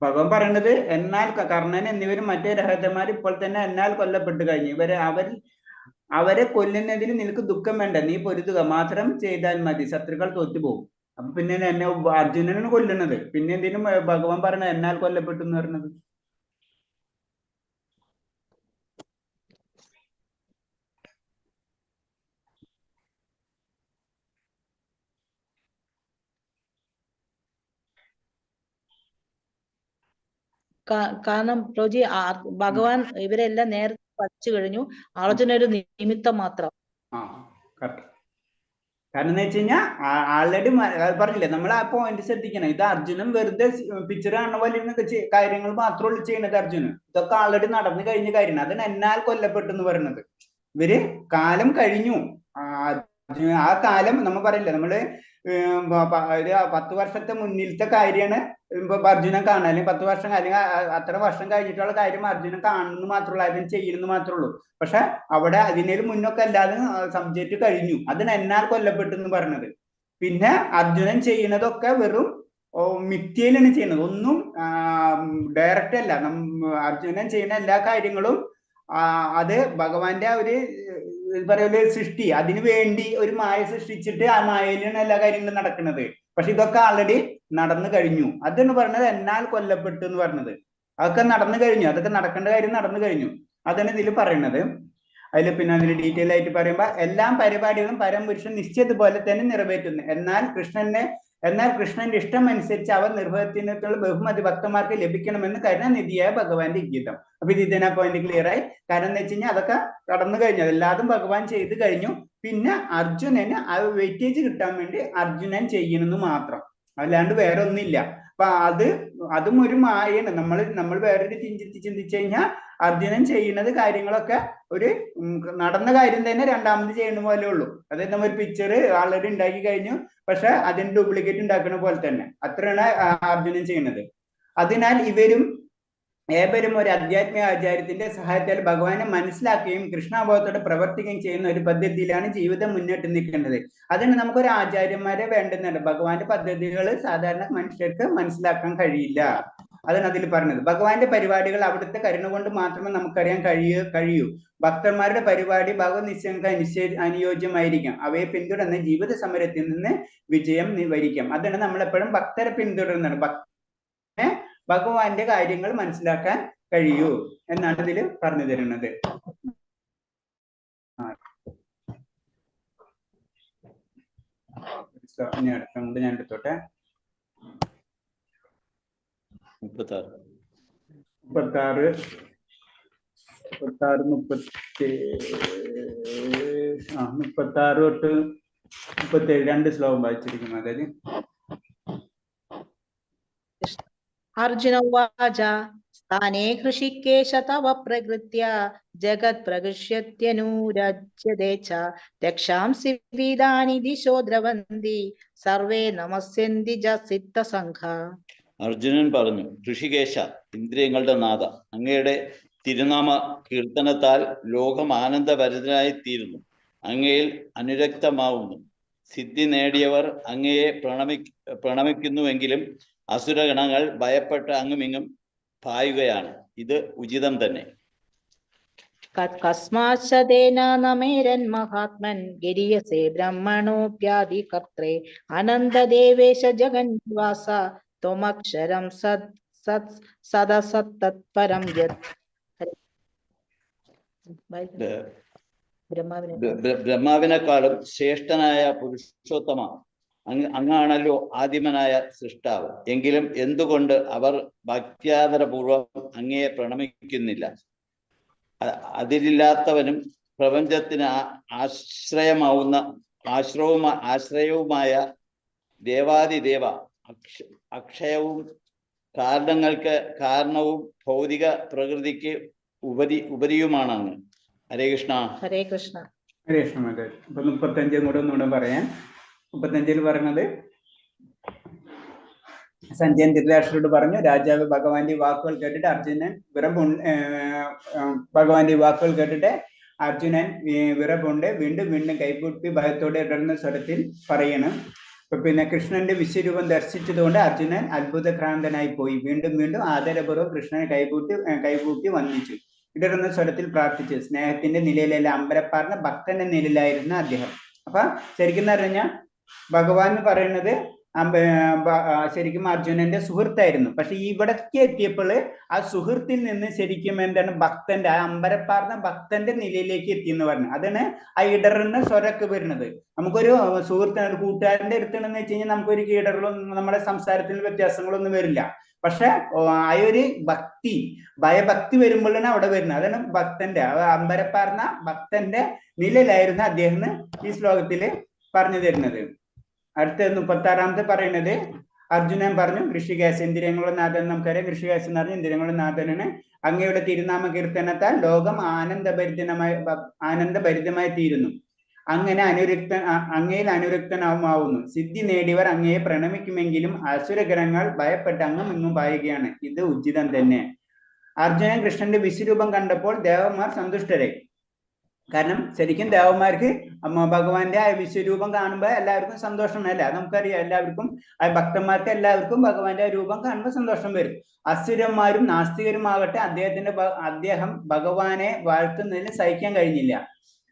ഭഗവാൻ പറയുന്നത് എന്നാൽ കർണൻ എന്നിവരും മറ്റേ രഹസ്യന്മാർ ഇപ്പോൾ തന്നെ എന്നാൽ കൊല്ലപ്പെട്ടു കഴിഞ്ഞു. അവരെ കൊല്ലുന്നതിന് നിനക്ക് ദുഃഖം വേണ്ട, നീ പൊരുതുക മാത്രം ചെയ്താൽ മതി, ശത്രുക്കൾ തോറ്റുപോകും. അപ്പൊ പിന്നെ എന്നെ അർജുനനാണ് കൊല്ലുന്നത്, പിന്നെ എന്തിനും ഭഗവാൻ പറഞ്ഞത് എന്നാൽ കൊല്ലപ്പെട്ടു എന്ന് പറഞ്ഞത്? കാരണം പ്രോജി ഭഗവാൻ ഇവരെല്ലാം നേരത്തെ പഠിച്ചു കഴിഞ്ഞു, അർജുന ഒരു നിമിത്തം മാത്രം. കാരണം എന്ന് വെച്ച് കഴിഞ്ഞാൽ ആൾറെഡി പറഞ്ഞില്ലേ, നമ്മൾ ആ പോയിന്റ് ശ്രദ്ധിക്കണം. ഇത് അർജുനൻ വെറുതെ പിക്ചർ കാണുന്ന പോലെ കാര്യങ്ങൾ മാത്രമല്ല ചെയ്യണത്. അർജുനൻ ഇതൊക്കെ ആൾറെഡി നടന്നു കഴിഞ്ഞ കാര്യമാണ്. അതിന് എന്നാൽ കൊല്ലപ്പെട്ടു എന്ന് പറയുന്നത്. ഇവര് കാലം കഴിഞ്ഞു. ആ കാലം നമ്മ പറയില്ല, നമ്മള് 10 വർഷത്തെ മുന്നിലത്തെ കാര്യമാണ് ഇപ്പൊ അർജുനൻ കാണുക, അല്ലെങ്കിൽ 10 വർഷം അല്ലെങ്കിൽ അത്ര വർഷം കഴിഞ്ഞിട്ടുള്ള കാര്യം അർജുനൻ കാണുന്നു മാത്രമല്ല, അതിന് ചെയ്യുന്നു മാത്രമേ. പക്ഷെ അവിടെ അതിനേലും മുന്നൊക്കെ അല്ലാതെ സബ്ജക്റ്റ് കഴിഞ്ഞു. അതിന് എന്നാൽ കൊല്ലപ്പെട്ടു എന്ന് പറഞ്ഞത്. പിന്നെ അർജുനൻ ചെയ്യുന്നതൊക്കെ വെറും മിഥ്യയിലാണ് ചെയ്യുന്നത്, ഒന്നും ഡയറക്റ്റ് അല്ല. അർജുനൻ ചെയ്യുന്ന എല്ലാ കാര്യങ്ങളും അത് ഭഗവാന്റെ ഒരു പറയുന്ന സൃഷ്ടി, അതിനു വേണ്ടി ഒരു മായ സൃഷ്ടിച്ചിട്ട് ആ മായയിലാണ് എല്ലാ കാര്യങ്ങളും നടക്കുന്നത്. പക്ഷെ ഇതൊക്കെ ആൾറെഡി നടന്നു കഴിഞ്ഞു. അതെന്ന് പറഞ്ഞത് എന്നാൽ കൊല്ലപ്പെട്ടു എന്ന് പറഞ്ഞത്. അതൊക്കെ നടന്നു കഴിഞ്ഞു, അതൊക്കെ നടക്കേണ്ട കാര്യം നടന്നു കഴിഞ്ഞു. അതാണ് ഇതിൽ പറയുന്നത്. അതിൽ പിന്നെ അതിന് ഡീറ്റെയിൽ ആയിട്ട് പറയുമ്പോൾ എല്ലാ പരിപാടികളും പരമപുരുഷൻ നിശ്ചയതുപോലെ തന്നെ നിറവേറ്റുന്നു. എന്നാൽ കൃഷ്ണന്റെ ഇഷ്ടം അനുസരിച്ച് അവർ നിർവഹിക്കുന്നതിനുള്ള ബഹുമതി ഭക്തന്മാർക്ക് ലഭിക്കണമെന്ന് കരുണാനിധിയായ ഭഗവാന്റെ ഇംഗിതം. അപ്പൊ ഇത് ഇതിനാ പോയിന്റ് ക്ലിയർ ആയി. കാരണം എന്ന് വെച്ച് കഴിഞ്ഞാൽ അതൊക്കെ കടന്നു കഴിഞ്ഞു, എല്ലാതും ഭഗവാൻ ചെയ്ത് കഴിഞ്ഞു. പിന്നെ അർജുനന് ആ വെയിറ്റേജ് കിട്ടാൻ വേണ്ടി അർജുനൻ ചെയ്യുന്നത് മാത്രം, അല്ലാണ്ട് വേറെ ഒന്നുമില്ല. അപ്പൊ അതും ഒരു മായയാണ്. നമ്മൾ വേറൊരു ചിന്തിച്ചു കഴിഞ്ഞാൽ അർജുനൻ ചെയ്യുന്നത് കാര്യങ്ങളൊക്കെ ഒരു നടന്ന കാര്യം തന്നെ രണ്ടാമത് ചെയ്യുന്ന പോലെ ഉള്ളൂ. അതായത് നമ്മൾ ഒരു പിക്ചർ ആൾറെഡി ഉണ്ടാക്കി കഴിഞ്ഞു, പക്ഷെ അതിന് ഡ്യൂപ്ലിക്കേറ്റ് ഉണ്ടാക്കുന്ന പോലെ തന്നെ. അത്രയാണ് അർജുനൻ ചെയ്യുന്നത്. അതിനാൽ ഏവരും ഒരു ആധ്യാത്മിക ആചാര്യത്തിന്റെ സഹായത്താൽ ഭഗവാനെ മനസ്സിലാക്കുകയും കൃഷ്ണാബോധത്തോടെ പ്രവർത്തിക്കുകയും ചെയ്യുന്ന ഒരു പദ്ധതിയിലാണ് ജീവിതം മുന്നോട്ട് നിൽക്കേണ്ടത്. അതിന് നമുക്കൊരു ആചാര്യന്മാരെ വേണ്ടുന്നുണ്ട്. ഭഗവാന്റെ പദ്ധതികൾ സാധാരണ മനുഷ്യർക്ക് മനസ്സിലാക്കാൻ കഴിയില്ല. അതാണ് അതിൽ പറഞ്ഞത്. ഭഗവാന്റെ പരിപാടികൾ അവിടുത്തെ കരുണ കൊണ്ട് മാത്രമേ നമുക്കറിയാൻ കഴിയൂ. ഭക്തന്മാരുടെ പരിപാടി ഭഗവത് നിശ്ചയങ്ങൾക്ക് അനുയോജ്യമായിരിക്കാം. അവയെ പിന്തുടർന്ന് ജീവിത സമരത്തിൽ നിന്ന് വിജയം വരിക്കാം. അതാണ് നമ്മളെപ്പോഴും ഭക്തരെ പിന്തുടരുന്നത്. ഭഗവാന്റെ കാര്യങ്ങൾ മനസ്സിലാക്കാൻ കഴിയൂ എന്നാണ് ഇതിൽ പറഞ്ഞു തരുന്നത്. ഇനി അടുത്ത ഞാൻ എടുത്തോട്ടെ. 36 തൊട്ട് 37 2 ശ്ലോകം വായിച്ചിരിക്കുന്നു. അതായത് അർജുന ഉവാച സ്ഥാനേ ഹൃഷികേശ തവ പ്രകൃത്യ ജഗത് പ്രകൃഷ്യത്യനുരജ്യതേ ച രക്ഷാംസി വീതാനി ദിശോ ദ്രവന്തി സർവേ നമസ്യന്തി ജസിത്തസംഘ. അർജുനൻ പറഞ്ഞു, ഋഷികേശ, ഇന്ദ്രിയങ്ങളുടെ നാഥ, അങ്ങയുടെ തിരുനാമ കീർത്തനത്താൽ ലോകം ആനന്ദഭരിതനായി തീരുന്നു, അങ്ങയിൽ അനുരക്തമാവുന്നു. സിദ്ധി നേടിയവർ അങ്ങയെ പ്രണമിക്കുന്നുവെങ്കിലും അസുരഗണങ്ങൾ ഭയപ്പെട്ട് അങ്ങുമിങ്ങും പായുകയാണ്. ഇത് ഉചിതം തന്നെ. കസ്മാശതേന നമേരൻ മഹാത്മൻ ഗിരിയസേ ബ്രഹ്മണോപ്യാദി കർത്രേ അനന്തദേവേശ ജഗന്നിവാസ ത്വമക്ഷരം സദസത്തത്പരം യത്. ബ്രഹ്മാവിനെക്കാളും ശ്രേഷ്ഠനായ പുരുഷോത്തമ, അങ്ങാണല്ലോ ആദിമനായ സൃഷ്ടാവ്. എങ്കിലും എന്തുകൊണ്ട് അവർ ഭക്ത്യാദരപൂർവം അങ്ങയെ പ്രണമിക്കുന്നില്ല? അതിരില്ലാത്തവനും പ്രപഞ്ചത്തിന് ആശ്രയവുമായ ദേവാദിദേവ, അക്ഷയവും കാരണങ്ങൾക്ക് കാരണവും ഭൗതിക പ്രകൃതിക്ക് ഉപരിയുമാണ് അങ്ങ്. ഹരേ കൃഷ്ണ. ഹരേ കൃഷ്ണ. ഹരേ കൃഷ്ണ മാതാജി. അപ്പൊ 35 കൂടെ ഒന്നുകൂടെ പറയാൻ. 35 പറഞ്ഞത് സഞ്ജയൻ ധൃതരാഷ്ട്രരോട് പറഞ്ഞു, രാജാവ് ഭഗവാന്റെ വാക്കുകൾ കേട്ടിട്ട് അർജുനൻ ഭഗവാന്റെ വാക്കുകൾ കേട്ടിട്ട് അർജുനൻ വിറപുണ്ട് വീണ്ടും വീണ്ടും കൈകൂപ്പി ഭയത്തോടെ ഇടർന്ന സ്വരത്തിൽ പറയണം. പിന്നെ കൃഷ്ണന്റെ വിശ്വരൂപം ദർശിച്ചതുകൊണ്ട് അർജുനൻ അത്ഭുതക്രാന്തനായി പോയി. വീണ്ടും വീണ്ടും ആദരപൂർവ്വം കൃഷ്ണനെ കൈകൂപ്പി വന്ദിച്ചു. ഇടറുന്ന സ്വരത്തിൽ പ്രാർത്ഥിച്ചു. സ്നേഹത്തിന്റെ നിലയിലല്ല, അമ്പരപ്പാർന്ന ഭക്തന്റെ നിലയിലായിരുന്നു അദ്ദേഹം. അപ്പൊ ശരിക്കും പറഞ്ഞാൽ ഭഗവാൻ എന്ന് പറയുന്നത് ശരിക്കും അർജുനന്റെ സുഹൃത്തായിരുന്നു. പക്ഷെ ഇവിടേക്ക് എത്തിയപ്പോൾ ആ സുഹൃത്തിൽ നിന്ന് ശരിക്കും എന്താണ് ഭക്തന്റെ, ആ അമ്പരപ്പാർന്ന ഭക്തന്റെ നിലയിലേക്ക് എത്തി എന്ന് പറഞ്ഞു. അതാണ് ആ ഇടറുന്ന സ്വരമൊക്കെ വരുന്നത്. നമുക്കൊരു സുഹൃത്തിന്, ഒരു കൂട്ടുകാരന്റെ അടുത്തുണ്ടെന്ന് വെച്ച് കഴിഞ്ഞാൽ നമുക്കൊരു ഇടറലൊന്നും നമ്മുടെ സംസാരത്തിൽ വ്യത്യാസങ്ങളൊന്നും വരില്ല. പക്ഷെ ആ ഒരു ഭക്തി, ഭയഭക്തി വരുമ്പോഴാണ് അവിടെ വരുന്നത്. അതാണ് ഭക്തന്റെ, അമ്പരപ്പാർന്ന ഭക്തന്റെ നിലയിലായിരുന്നു അദ്ദേഹം ഈ ശ്ലോകത്തില് പറഞ്ഞു തരുന്നത്. അടുത്ത 36 പറയുന്നത് അർജുനൻ പറഞ്ഞു, ഋഷികേശ, ഇന്ദ്രിയങ്ങളുടെ നാഥൻ നമുക്കറിയാം. ഋഷികേശ എന്ന് പറഞ്ഞ ഇന്ദ്രിയങ്ങളുടെ നാഥനാണ്. അങ്ങയുടെ തിരുനാമ കീർത്തനത്താൽ ലോകം ആനന്ദഭരിതമായി തീരുന്നു. അങ്ങനെ അങ്ങയിൽ അനുരക്തനാവുന്നു. സിദ്ധി നേടിയവർ അങ്ങയെ പ്രണമിക്കുമെങ്കിലും അസുരഗ്രഹങ്ങൾ ഭയപ്പെട്ട് അങ്ങും ഇങ്ങും പായുകയാണ്. ഇത് ഉചിതം തന്നെ. അർജുനൻ കൃഷ്ണന്റെ വിശ്വരൂപം കണ്ടപ്പോൾ ദേവന്മാർ സന്തുഷ്ടരായി. കാരണം ശരിക്കും ദേവന്മാർക്ക് ഭഗവാന്റെ ആ വിശ്വരൂപം കാണുമ്പോൾ എല്ലാവർക്കും സന്തോഷമല്ല, നമുക്കറിയാം. എല്ലാവർക്കും ഭക്തന്മാർക്ക് എല്ലാവർക്കും ഭഗവാന്റെ ആ രൂപം കാണുമ്പോൾ സന്തോഷം വരും. അസുരന്മാരും നാസ്തികരുമാകട്ടെ അദ്ദേഹം ഭഗവാനെ വാഴ്ത്തുന്നതിന് സഹിക്കാൻ കഴിഞ്ഞില്ല.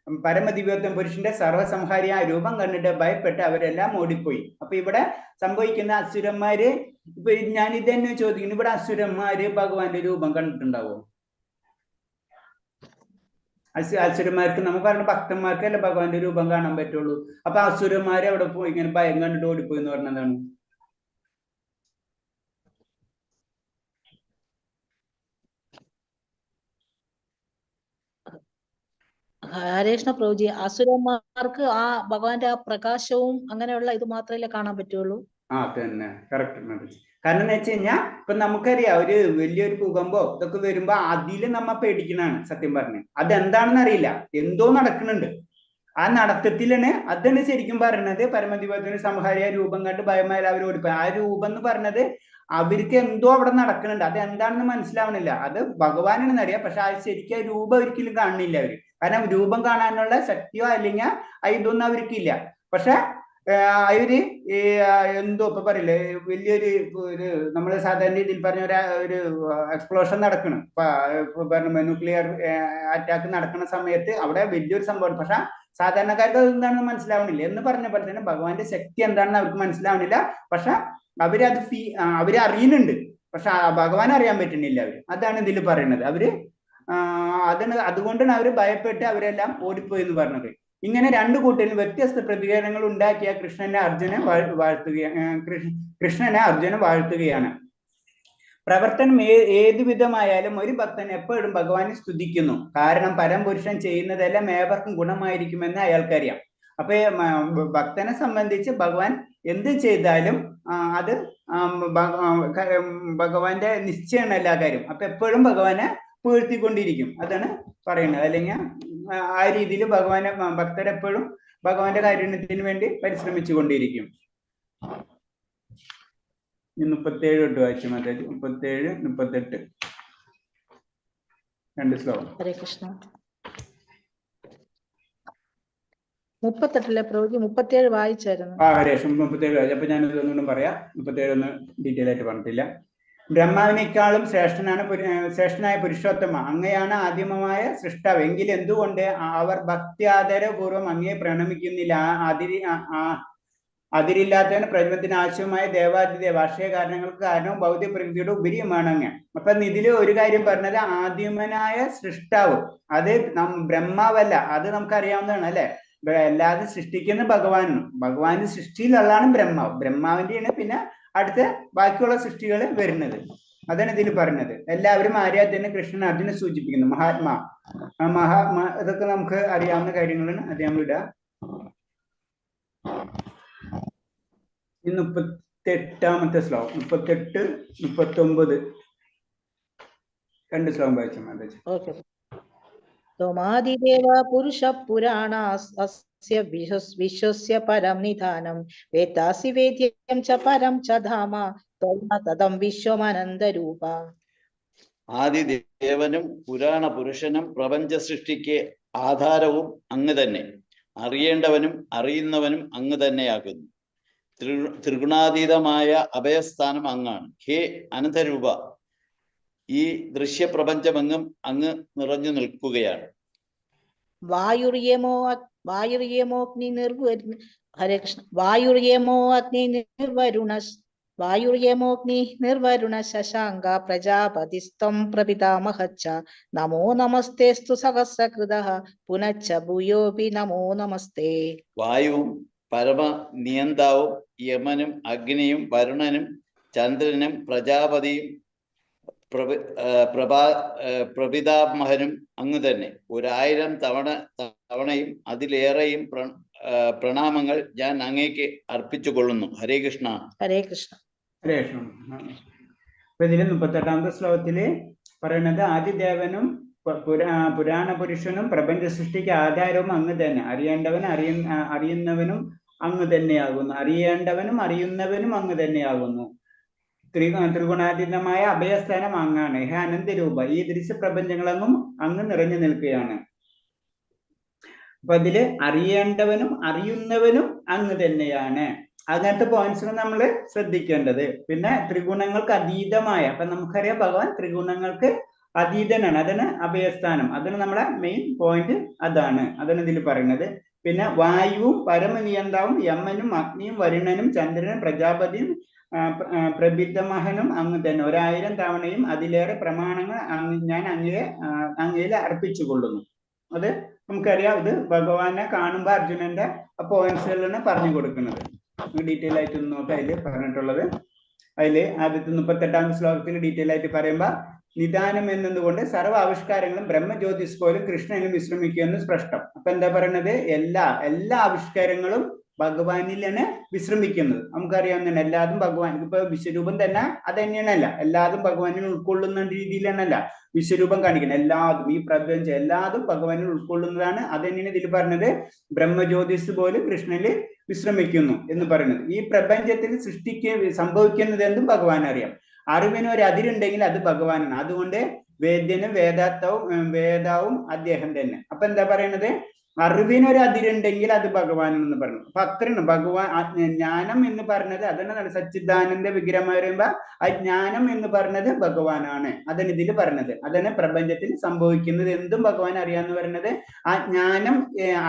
പരമദിവ്യോത്തം പുരുഷന്റെ സർവ്വസംഹാരിയായ രൂപം കണ്ടിട്ട് ഭയപ്പെട്ട് അവരെല്ലാം ഓടിപ്പോയി. അപ്പൊ ഇവിടെ സംഭവിക്കുന്ന അസുരന്മാര്, ഇപ്പൊ ഞാൻ ഇത് തന്നെ ചോദിക്കുന്നു, ഇവിടെ അസുരന്മാര് ഭഗവാന്റെ രൂപം കണ്ടിട്ടുണ്ടാവോ? അസുരന്മാർക്ക്, നമ്മൾ പറഞ്ഞ ഭക്തന്മാർക്കല്ലേ ഭഗവാന്റെ രൂപം കാണാൻ പറ്റുള്ളൂ. അപ്പൊ അസുരന്മാര് അവിടെ പോയി ഇങ്ങനെ ഭയം കണ്ടിട്ട് ഓടിപ്പോയി എന്ന് പറഞ്ഞതാണ്. ഹരേകൃഷ്ണ പ്രഭുജി, അസുരന്മാർക്ക് ആ ഭഗവാന്റെ ആ പ്രകാശവും അങ്ങനെയുള്ള ഇത് മാത്രമല്ലേ കാണാൻ പറ്റുള്ളൂ? ആ തന്നെ, കറക്റ്റ്. കാരണം എന്ന് വെച്ച് കഴിഞ്ഞാൽ ഇപ്പൊ നമുക്കറിയാം, ഒരു വലിയൊരു ഭൂകമ്പോ ഇതൊക്കെ വരുമ്പോ അതില് നമ്മ പേടിക്കണാണ് സത്യം പറഞ്ഞ്. അതെന്താണെന്ന് അറിയില്ല, എന്തോ നടക്കുന്നുണ്ട് ആ നടത്തത്തിലാണ്. അതാണ് ശരിക്കും പറയണത് പരമദിവ്യത്തിന് സംഹാരിയ രൂപം കണ്ട് ഭയമായ എല്ലാവരും ഓടിപ്പോയി. ആ രൂപം എന്ന് പറഞ്ഞത് അവർക്ക് എന്തോ അവിടെ നടക്കുന്നുണ്ട്, അത് എന്താണെന്ന് മനസ്സിലാവണില്ല. അത് ഭഗവാനാണെന്ന് അറിയാം, പക്ഷെ അത് ശരിക്കും ആ രൂപം ഒരിക്കലും കാണുന്നില്ല അവര്. കാരണം രൂപം കാണാനുള്ള ശക്തിയോ അല്ലെങ്കിൽ ഇതൊന്നും അവർക്കില്ല. പക്ഷെ അവര് എന്തോ ഇപ്പൊ പറയില്ലേ, വലിയൊരു നമ്മൾ സാധാരണ രീതിയിൽ പറഞ്ഞ ഒരു എക്സ്പ്ലോഷൻ നടക്കണം, ന്യൂക്ലിയർ അറ്റാക്ക് നടക്കുന്ന സമയത്ത് അവിടെ വലിയൊരു സംഭവം. പക്ഷെ സാധാരണക്കാർക്ക് അത് എന്താണെന്ന് മനസ്സിലാവണില്ല. എന്ന് പറഞ്ഞ പോലെ തന്നെ ഭഗവാന്റെ ശക്തി എന്താണെന്ന് അവർക്ക് മനസ്സിലാവണില്ല. പക്ഷെ അവര് അറിയുന്നുണ്ട്, പക്ഷെ ഭഗവാൻ അറിയാൻ പറ്റുന്നില്ല അവര്. അതാണ് ഇതിൽ പറയുന്നത്. അവര് അതുകൊണ്ടാണ് അവര് ഭയപ്പെട്ട് അവരെല്ലാം ഓടിപ്പോയി എന്ന് പറഞ്ഞത്. ഇങ്ങനെ രണ്ടു കൂട്ടരും വ്യത്യസ്ത പ്രതികരണങ്ങൾ ഉണ്ടാക്കിയ കൃഷ്ണനെ അർജുനൻ വാഴ്ത്തുകയാണ്. പ്രവർത്തനം ഏതു വിധമായാലും ഒരു ഭക്തൻ എപ്പോഴും ഭഗവാനെ സ്തുതിക്കുന്നു. കാരണം പരംപുരുഷൻ ചെയ്യുന്നതെല്ലാം ഏവർക്കും ഗുണമായിരിക്കുമെന്ന് അയാൾക്കറിയാം. അപ്പൊ ഭക്തനെ സംബന്ധിച്ച് ഭഗവാൻ എന്ത് ചെയ്താലും അത് ഭഗവാന്റെ നിശ്ചയമാണ് എല്ലാ കാര്യം. അപ്പൊ എപ്പോഴും ഭഗവാനെ പുകഴ്ത്തിക്കൊണ്ടിരിക്കും. അതാണ് പറയുന്നത്. അല്ലെങ്കിൽ ആ രീതിയിൽ ഭക്തരെപ്പോഴും ഭഗവാന്റെ കാരുണ്യത്തിന് വേണ്ടി പരിശ്രമിച്ചു കൊണ്ടിരിക്കും. 37 തൊട്ട് വായിച്ചു മാതാജി. 37, 38 രണ്ട് ശ്ലോകം. ഹരേ കൃഷ്ണ. 38 പ്രഭുജി, 37 വായിച്ചായിരുന്നു. ഹരേ കൃഷ്ണ. 37 വായിച്ചു. അപ്പൊ ഞാനിത് ഒന്നുകൂടെ പറയാം. 37 ഒന്ന് ഡീറ്റെയിൽ ആയിട്ട് പറഞ്ഞിട്ടില്ല. ബ്രഹ്മാവിനേക്കാളും ശ്രേഷ്ഠനായ പുരുഷോത്തമ, അങ്ങയാണ് ആദിമമായ സൃഷ്ടാവ്. എങ്കിൽ എന്തുകൊണ്ട് അവർ ഭക്തിയാദരപൂർവ്വം അങ്ങയെ പ്രണമിക്കുന്നില്ല? അതിരില്ലാത്തവന് പ്രജനത്തിന് ആവശ്യമായ ദേവാദിദേവ അക്ഷയ കാരണങ്ങൾക്ക് കാരണവും ഭൗതിക പ്രകൃതിയുടെ ഉപരിയുമാണ് അങ്ങ്. അപ്പൊ ഇതില് ഒരു കാര്യം പറഞ്ഞത് ആദിമനായ സൃഷ്ടാവ്, അത് ബ്രഹ്മാവല്ല, അത് നമുക്കറിയാവുന്നതാണ് അല്ലെ. അല്ലാതെ സൃഷ്ടിക്കുന്ന ഭഗവാനാണ്. ഭഗവാന്റെ സൃഷ്ടിയിലുള്ളതാണ് ബ്രഹ്മാവ്. ബ്രഹ്മാവിന്റെയാണ് പിന്നെ അടുത്ത ബാക്കിയുള്ള സൃഷ്ടികൾ വരുന്നത്. അതാണ് ഇതിൽ പറഞ്ഞത്. എല്ലാവരും ആരാധ്യനെ കൃഷ്ണൻ അർജുനെ സൂചിപ്പിക്കുന്നു. മഹാത്മാ ഇതൊക്കെ നമുക്ക് അറിയാവുന്ന കാര്യങ്ങളാണ്. അത് ഞാൻ വിടാം. 38ാമത്തെ ശ്ലോകം. 38, 39 2 ശ്ലോകം വായിച്ചു മാതാജി. ഓക്കെ. ത്വമാദിദേവ പുരുഷ പുരാണ അസ്യ വിശ്വസ്യ പരം നിധാനം വേദാസി വേദ്യം ച പരം ച ധാമ ത്വം തദം വിശ്വമനന്തരൂപ. ആദിദേവനും പുരാണ പുരുഷനും പ്രപഞ്ച സൃഷ്ടിക്ക് ആധാരവും അങ്ങ് തന്നെ, അറിയേണ്ടവനും അറിയുന്നവനും അങ്ങ് തന്നെയാകുന്നു. ത്രിഗുണാതീതമായ അഭയസ്ഥാനം അങ്ങാണ്. ഹേ അനന്തരൂപ, ഈ ദൃശ്യപ്രപഞ്ചമെങ്ങും അങ്ങ് നിറഞ്ഞു നിൽക്കുകയാണ്. വായുര്യമോഗ്നി ഹരേ കൃഷ്ണ. വായുര്യമോഗ്നി നിർവരുണ ശശാങ്ക പ്രജാപതിസ്ത്വം പ്രപിതാമഹശ്ച നമോ നമസ്തേസ്തു സഹസ്രകൃതഃ പുനശ്ച ഭൂയോപി നമോ നമസ്തേ. വായുവും പരമനിയന്താവും യമനും അഗ്നിയും വരുണനും ചന്ദ്രനും പ്രജാപതിയും പ്രപിതാമഹനും അങ്ങ് തന്നെ. 1000 തവണയും അതിലേറെയും പ്രണാമങ്ങൾ ഞാൻ അങ്ങേക്ക് അർപ്പിച്ചു കൊള്ളുന്നു. ഹരേ കൃഷ്ണ. ഹരേ കൃഷ്ണ. ഹരേ കൃഷ്ണ. അപ്പൊ ഇതില് 38ാമത്തെ ശ്ലോകത്തില് പറയുന്നത് ആദിദേവനും പുരാണ പുരുഷനും പ്രപഞ്ച സൃഷ്ടിക്ക് ആധാരവും അങ്ങ് തന്നെ, അറിയുന്നവനും അങ്ങ് തന്നെയാകുന്നു, അറിയേണ്ടവനും അറിയുന്നവനും അങ്ങ് തന്നെയാകുന്നു. ത്രിഗുണാതീതമായ അഭയസ്ഥാനം അങ്ങാണ്. ഹേ അനന്തരൂപ, ഈ ദൃശ്യപ്രപഞ്ചങ്ങളെങ്ങും അങ്ങ് നിറഞ്ഞു നിൽക്കുകയാണ്. അപ്പൊ അതില് അറിയേണ്ടവനും അറിയുന്നവനും അങ്ങ് തന്നെയാണ്. അങ്ങനത്തെ പോയിന്റ്സ് നമ്മൾ ശ്രദ്ധിക്കേണ്ടത്. പിന്നെ ത്രിഗുണങ്ങൾക്ക് അതീതമായ, അപ്പൊ നമുക്കറിയാം ഭഗവാൻ ത്രിഗുണങ്ങൾക്ക് അതീതനാണ്, അതാണ് അഭയസ്ഥാനം, അതാണ് നമ്മളെ മെയിൻ പോയിന്റ്, അതാണ് ഇതിൽ പറയുന്നത്. പിന്നെ വായുവും പരമനിയന്താവും യമനും അഗ്നിയും വരുണനും ചന്ദ്രനും പ്രജാപതിയും പ്രപിതാമഹനും അങ്ങ് തന്നെ. 1000 തവണയും അതിലേറെ പ്രമാണങ്ങൾ ഞാൻ അങ്ങയിൽ അർപ്പിച്ചു കൊള്ളുന്നു. അത് നമുക്കറിയാം. ഇത് ഭഗവാനെ കാണുമ്പോൾ അർജുനന്റെ പോയിന്റ്സുകളാണ് പറഞ്ഞു കൊടുക്കുന്നത്. ഡീറ്റെയിൽ ആയിട്ട് നോക്കാം. അതിൽ പറഞ്ഞിട്ടുള്ളത് അതിൽ ആദ്യത്തെ 38ാം ശ്ലോകത്തിൽ ഡീറ്റെയിൽ ആയിട്ട് പറയുമ്പോൾ നിദാനം എന്നതുകൊണ്ട് സർവ്വ ആവിഷ്കാരങ്ങളും ബ്രഹ്മജ്യോതിസ് പോലും കൃഷ്ണനും വിശ്രമിക്കുമെന്ന് സ്പഷ്ടം. അപ്പൊ എന്താ പറയുന്നത്? എല്ലാ ആവിഷ്കാരങ്ങളും ഭഗവാനിലാണ് വിശ്രമിക്കുന്നത്. നമുക്കറിയാവുന്നതാണ്. എല്ലാതും ഭഗവാൻ, ഇപ്പൊ വിശ്വരൂപം തന്നെ അത് തന്നെയാണല്ല, എല്ലാതും ഭഗവാനിൽ ഉൾക്കൊള്ളുന്ന രീതിയിലാണല്ല വിശ്വരൂപം കാണിക്കുന്നത്. എല്ലാതും ഈ പ്രപഞ്ചം എല്ലാതും ഭഗവാനിൽ ഉൾക്കൊള്ളുന്നതാണ്. അത് തന്നെയാണ് ഇതിൽ പറഞ്ഞത്. ബ്രഹ്മജ്യോതിസ് പോലും കൃഷ്ണനിൽ വിശ്രമിക്കുന്നു എന്ന് പറയുന്നത്. ഈ പ്രപഞ്ചത്തിൽ സംഭവിക്കുന്നത് എന്തും ഭഗവാൻ അറിയാം. അറിവിന് ഒരു അതിരുണ്ടെങ്കിൽ അത് ഭഗവാനാണ്. അതുകൊണ്ട് വേദ്യനും വേദാവും അദ്ദേഹം തന്നെ. അപ്പൊ എന്താ പറയണത്? അറിവിനൊരു അതിരുണ്ടെങ്കിൽ അത് ഭഗവാൻ എന്ന് പറഞ്ഞു. അപ്പൊ അത്രയാണ് ഭഗവാൻ. ജ്ഞാനം എന്ന് പറഞ്ഞത് അതാണ് സച്ചിദാനന്ദ വിഗ്രഹം പറയുമ്പോ ജ്ഞാനം എന്ന് പറഞ്ഞത് ഭഗവാനാണ്. അതാണ് ഇതിൽ പറഞ്ഞത്. അതാണ് പ്രപഞ്ചത്തിൽ സംഭവിക്കുന്നത് എന്തും ഭഗവാൻ അറിയാന്ന് പറയുന്നത്. ആ ജ്ഞാനം,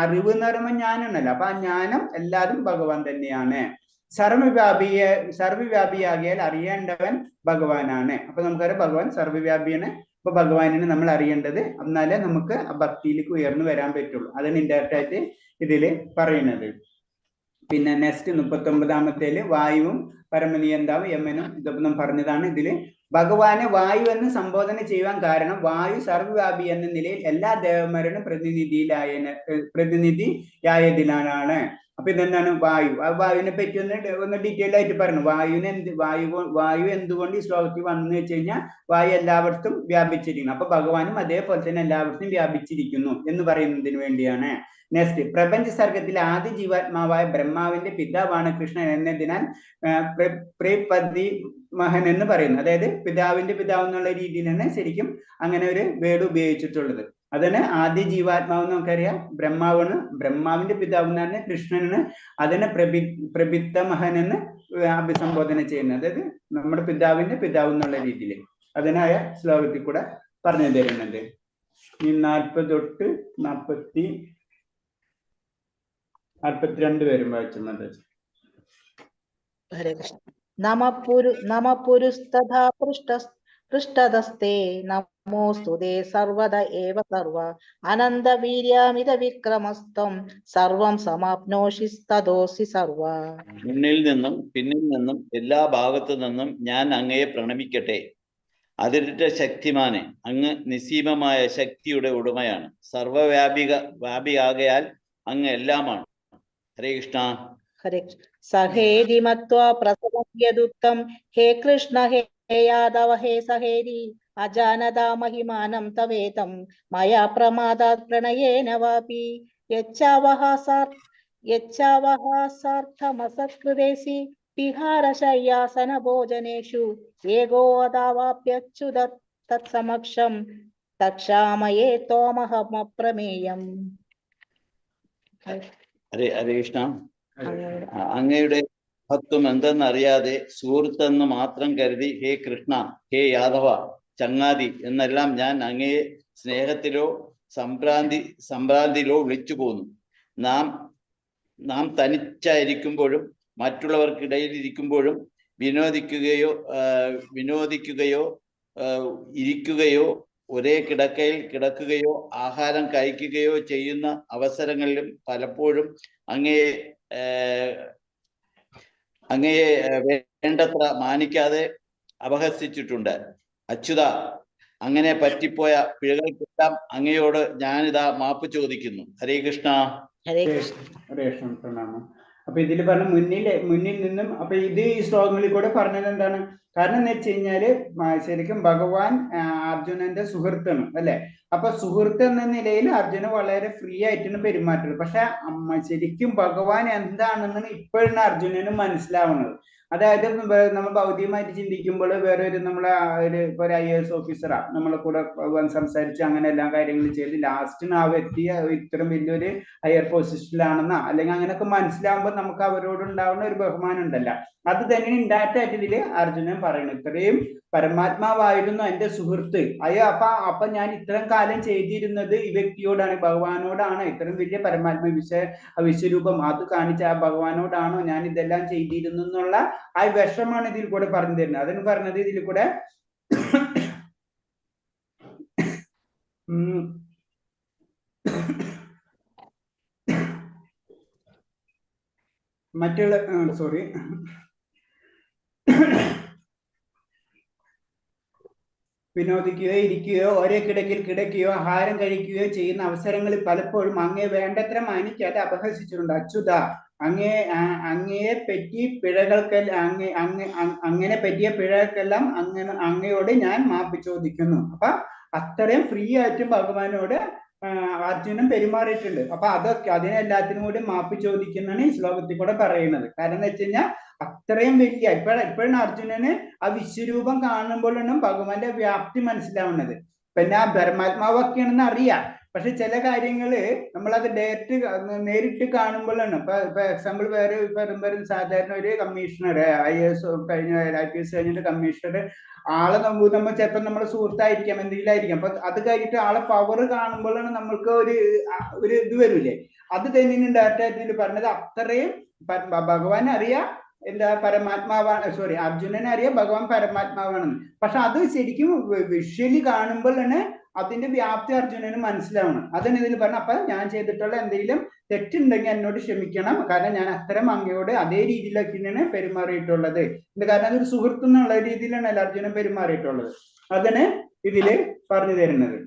അറിവ് എന്ന് പറയുമ്പോൾ ജ്ഞാനമാണല്ലോ. അപ്പൊ ആ ജ്ഞാനം എല്ലാതും ഭഗവാൻ തന്നെയാണ്. സർവ്വവ്യാപിയാകിയാൽ അറിയേണ്ടവൻ ഭഗവാനാണ്. അപ്പൊ നമുക്കറിയാം ഭഗവാൻ സർവ്വവ്യാപിയാണ്. അപ്പൊ ഭഗവാനെ നമ്മൾ അറിയേണ്ടത്, എന്നാലേ നമുക്ക് ആ ഭക്തിയിലേക്ക് ഉയർന്നു വരാൻ പറ്റുള്ളൂ. അതാണ് ഇൻഡയറക്റ്റ് ആയിട്ട് ഇതില് പറയുന്നത്. പിന്നെ നെക്സ്റ്റ് 39ാമത്തേല് വായുവും പരമനിയന്താവും യമനും ഇതൊക്കെ നാം പറഞ്ഞതാണ്. ഇതില് ഭഗവാനെ വായു എന്ന് സംബോധന ചെയ്യുവാൻ കാരണം വായു സർവ്വവ്യാപി എന്ന നിലയിൽ എല്ലാ ദേവന്മാരുടെ പ്രതിനിധിയായതിനാലാണ്. അപ്പൊ ഇതെന്താണ്? വായു. ആ വായുവിനെ പറ്റി ഒന്ന് ഡീറ്റെയിൽ ആയിട്ട് പറഞ്ഞു. വായു എന്തുകൊണ്ട് ഈ ശ്ലോകത്തിൽ വന്നു വെച്ച് കഴിഞ്ഞാൽ വായു എല്ലായിടത്തും വ്യാപിച്ചിരിക്കുന്നു. അപ്പൊ ഭഗവാനും അതേപോലെ തന്നെ എല്ലായിടത്തും വ്യാപിച്ചിരിക്കുന്നു എന്ന് പറയുന്നതിന് വേണ്ടിയാണ്. നെക്സ്റ്റ്, പ്രപഞ്ച സർഗത്തിലെ ആദ്യ ജീവാത്മാവായ ബ്രഹ്മാവിന്റെ പിതാവാണ് കൃഷ്ണൻ എന്നതിനാൽ പ്രപിതാമഹൻ എന്ന് പറയുന്നു. അതായത് പിതാവിന്റെ പിതാവ് എന്നുള്ള രീതിയിലാണ് ശരിക്കും അങ്ങനെ ഒരു വേർഡ് ഉപയോഗിച്ചിട്ടുള്ളത്. അതാണ് ആദ്യ ജീവാത്മാവ്. നമുക്കറിയാം ബ്രഹ്മാവാണ്. ബ്രഹ്മാവിന്റെ പിതാവ് എന്ന് പറഞ്ഞാൽ കൃഷ്ണനാണ്. അതിനെ പ്രപിതാമഹൻ എന്ന് അഭിസംബോധന ചെയ്യുന്നത്. അതായത് നമ്മുടെ പിതാവിന്റെ പിതാവ് എന്നുള്ള രീതിയിൽ അതിനായ ശ്ലോകത്തിൽ കൂടെ പറഞ്ഞു തരുന്നത്. ഈ 40 തൊട്ട് 42 പേരും വായിച്ചുന്നത്. ഹരേ കൃഷ്ണ. നമ പുരുസ്തഥാ പൃഷ്ടതസ്തേ നമോസ്തുതേ സർവദ ഏവ സർവ അനന്ത വീര്യാമിത വിക്രമസ്തം സർവം സമാപ്നോഷി തദോസി സർവ. മുന്നിൽ നിന്നും പിന്നിൽ നിന്നും എല്ലാ ഭാഗത്തു നിന്നും ഞാൻ അങ്ങയെ പ്രണമിക്കട്ടെ. അതിരിട്ട ശക്തിമാനെ, അങ്ങ് നിസ്സീമമായ ശക്തിയുടെ ഉടമയാണ്. സർവവ്യാപിയാകയാൽ അങ്ങ് എല്ലാമാണ്. ഹരേ കൃഷ്ണ. ഹരേ കൃഷ്ണ. സഹേതി മത്വാ പ്രസവം യദുക്തം ഹേ കൃഷ്ണ ഹേ यादव हे सहेरि अजानता महिमानं तवेदं मया प्रमादात् प्रणयेन वापि यच्चावहासार्थमसत्कृतेसि विहारशय्यासन भोजनेषु एगोऽदावाप्यच्युत तत्समक्षं तक्षामये त्वमहमप्रमेयम्. ഹരേ കൃഷ്ണ. അങ്ങയുടെ മഹത്വം എന്തെന്നറിയാതെ സുഹൃത്തെന്ന് മാത്രം കരുതി ഹേ കൃഷ്ണ, ഹേ യാദവ, ചങ്ങാതി എന്നെല്ലാം ഞാൻ അങ്ങയെ സ്നേഹത്തിലോ സംഭ്രാന്തിയിലോ വിളിച്ചു പോന്നു. നാം തനിച്ചായിരിക്കുമ്പോഴും മറ്റുള്ളവർക്കിടയിൽ ഇരിക്കുമ്പോഴും വിനോദിക്കുകയോ ഇരിക്കുകയോ ഒരേ കിടക്കയിൽ കിടക്കുകയോ ആഹാരം കഴിക്കുകയോ ചെയ്യുന്ന അവസരങ്ങളിലും പലപ്പോഴും അങ്ങയെ വേണ്ടത്ര മാനിക്കാതെ അപഹസിച്ചിട്ടുണ്ട്. അച്യുത, അങ്ങനെ പറ്റിപ്പോയ പിഴകൾക്കെല്ലാം അങ്ങയോട് ഞാനിതാ മാപ്പ് ചോദിക്കുന്നു. ഹരേ കൃഷ്ണ. ഹരേ കൃഷ്ണ. ഹരേ കൃഷ്ണ. പ്രണാമം. അപ്പൊ ഇതിൽ പറഞ്ഞ മുന്നിൽ നിന്നും അപ്പൊ ഇത് ഈ ശ്ലോകങ്ങളിൽ കൂടെ പറഞ്ഞത് എന്താണ്? കാരണം എന്ന് വെച്ച് കഴിഞ്ഞാല് ശരിക്കും ഭഗവാൻ അർജുനന്റെ സുഹൃത്താണ് അല്ലെ. അപ്പൊ സുഹൃത്ത് എന്ന നിലയിൽ അർജുന വളരെ ഫ്രീ ആയിട്ടാണ് പെരുമാറ്റുന്നത്. പക്ഷെ ശരിക്കും ഭഗവാൻ എന്താണെന്നാണ് ഇപ്പോഴാണ് അർജുനന് മനസ്സിലാവുന്നത്. അതായത് നമ്മൾ ഭൗതികമായിട്ട് ചിന്തിക്കുമ്പോൾ വേറെ നമ്മളെ ഒരു IAS ഓഫീസറാ നമ്മളെ കൂടെ സംസാരിച്ച് അങ്ങനെ എല്ലാ കാര്യങ്ങളും ചെയ്ത് ലാസ്റ്റിന് ആ വ്യക്തി ഇത്രയും വലിയൊരു ഹയർ പൊസിഷനിലാണെന്നാ അല്ലെങ്കിൽ അങ്ങനെയൊക്കെ മനസ്സിലാവുമ്പോൾ നമുക്ക് അവരോടുണ്ടാവുന്ന ഒരു ബഹുമാനം ഉണ്ടല്ലോ. അത് തന്നെ ഇൻഡയറക്റ്റ് ആയിട്ട് ഇതില് അർജുനൻ പറയുന്നത്. ഇത്രയും പരമാത്മാവായിരുന്നു എന്റെ സുഹൃത്ത്. അപ്പൊ ഞാൻ ഇത്രയും കാലം ചെയ്തിരുന്നത് ഈ വ്യക്തിയോടാണ്, ഭഗവാനോടാണ്. ഇത്രയും വലിയ പരമാത്മ വിശ്വരൂപം അത് കാണിച്ച ആ ഭഗവാനോടാണോ ഞാൻ ഇതെല്ലാം ചെയ്തിരുന്നു എന്നുള്ള ആ വിഷമാണ് ഇതിൽ കൂടെ പറഞ്ഞു തരുന്നത്. അതിന് പറഞ്ഞത് ഇതിൽ കൂടെ മറ്റുള്ള വിനോദിക്കുകയോ ഇരിക്കുകയോ ഒരേ കിടക്കിൽ കിടക്കുകയോ ആഹാരം കഴിക്കുകയോ ചെയ്യുന്ന അവസരങ്ങളിൽ പലപ്പോഴും അങ്ങയെ വേണ്ടത്ര മാനിക്കാതെ അപഹസിച്ചിട്ടുണ്ട്. അച്യുത, അങ്ങയെ പറ്റി അങ്ങനെ പറ്റിയ പിഴകൾക്കെല്ലാം അങ്ങയോട് ഞാൻ മാപ്പ് ചോദിക്കുന്നു. അപ്പൊ അത്രയും ഫ്രീ ആയിട്ട് ഭഗവാനോട് അർജുനൻ പെരുമാറിയിട്ടുണ്ട്. അപ്പൊ അതിനെല്ലാത്തിനും കൂടി മാപ്പ് ചോദിക്കുന്നതാണ് ഈ ശ്ലോകത്തിൽ കൂടെ പറയുന്നത്. കാരണം എന്ന് വെച്ച് കഴിഞ്ഞാൽ അത്രയും വലിയ ഇപ്പോഴാണ് അർജുനന് ആ വിശ്വരൂപം കാണുമ്പോഴാണ് ഭഗവാന്റെ വ്യാപ്തി മനസ്സിലാവുന്നത്. പിന്നെ ആ പരമാത്മാവൊക്കെയാണെന്ന് അറിയാം. പക്ഷെ ചില കാര്യങ്ങള് നമ്മളത് നേരിട്ട് കാണുമ്പോഴാണ്. ഇപ്പൊ എക്സാമ്പിൾ വേറെ സാധാരണ ഒരു കമ്മീഷണർ IAS കഴിഞ്ഞ IPS കഴിഞ്ഞിട്ട് കമ്മീഷണർ ആളെ നമ്മൾ ചിലപ്പോൾ നമ്മുടെ സുഹൃത്തായിരിക്കാം, എന്തെങ്കിലും ആയിരിക്കാം. അപ്പൊ അത് കഴിഞ്ഞിട്ട് ആളെ പവർ കാണുമ്പോഴാണ് നമ്മൾക്ക് ഒരു ഇത് വരൂലേ. അത് തന്നെയാണ് ഡയറക്റ്റായിട്ട് പറഞ്ഞത്. അത്രയും ഭഗവാൻ അറിയാം എന്താ പരമാത്മാവാണ്, അർജുനനെ അറിയാം ഭഗവാൻ പരമാത്മാവാണെന്ന്. പക്ഷെ അത് ശരിക്കും വിഷ്വലി കാണുമ്പോഴാണ് അതിന്റെ വ്യാപ്തി അർജുനന് മനസ്സിലാവണം. അതാണ് ഇതിൽ പറഞ്ഞ. അപ്പൊ ഞാൻ ചെയ്തിട്ടുള്ള എന്തെങ്കിലും തെറ്റുണ്ടെങ്കിൽ എന്നോട് ക്ഷമിക്കണം. കാരണം ഞാൻ അത്തരം അങ്ങയോട് അതേ രീതിയിലൊക്കെയാണ് പെരുമാറിയിട്ടുള്ളത്. കാരണം അതൊരു സുഹൃത്ത് എന്നുള്ള രീതിയിലാണ് അർജുനൻ പെരുമാറിയിട്ടുള്ളത്. അതാണ് ഇതില് പറഞ്ഞു തരുന്നത്.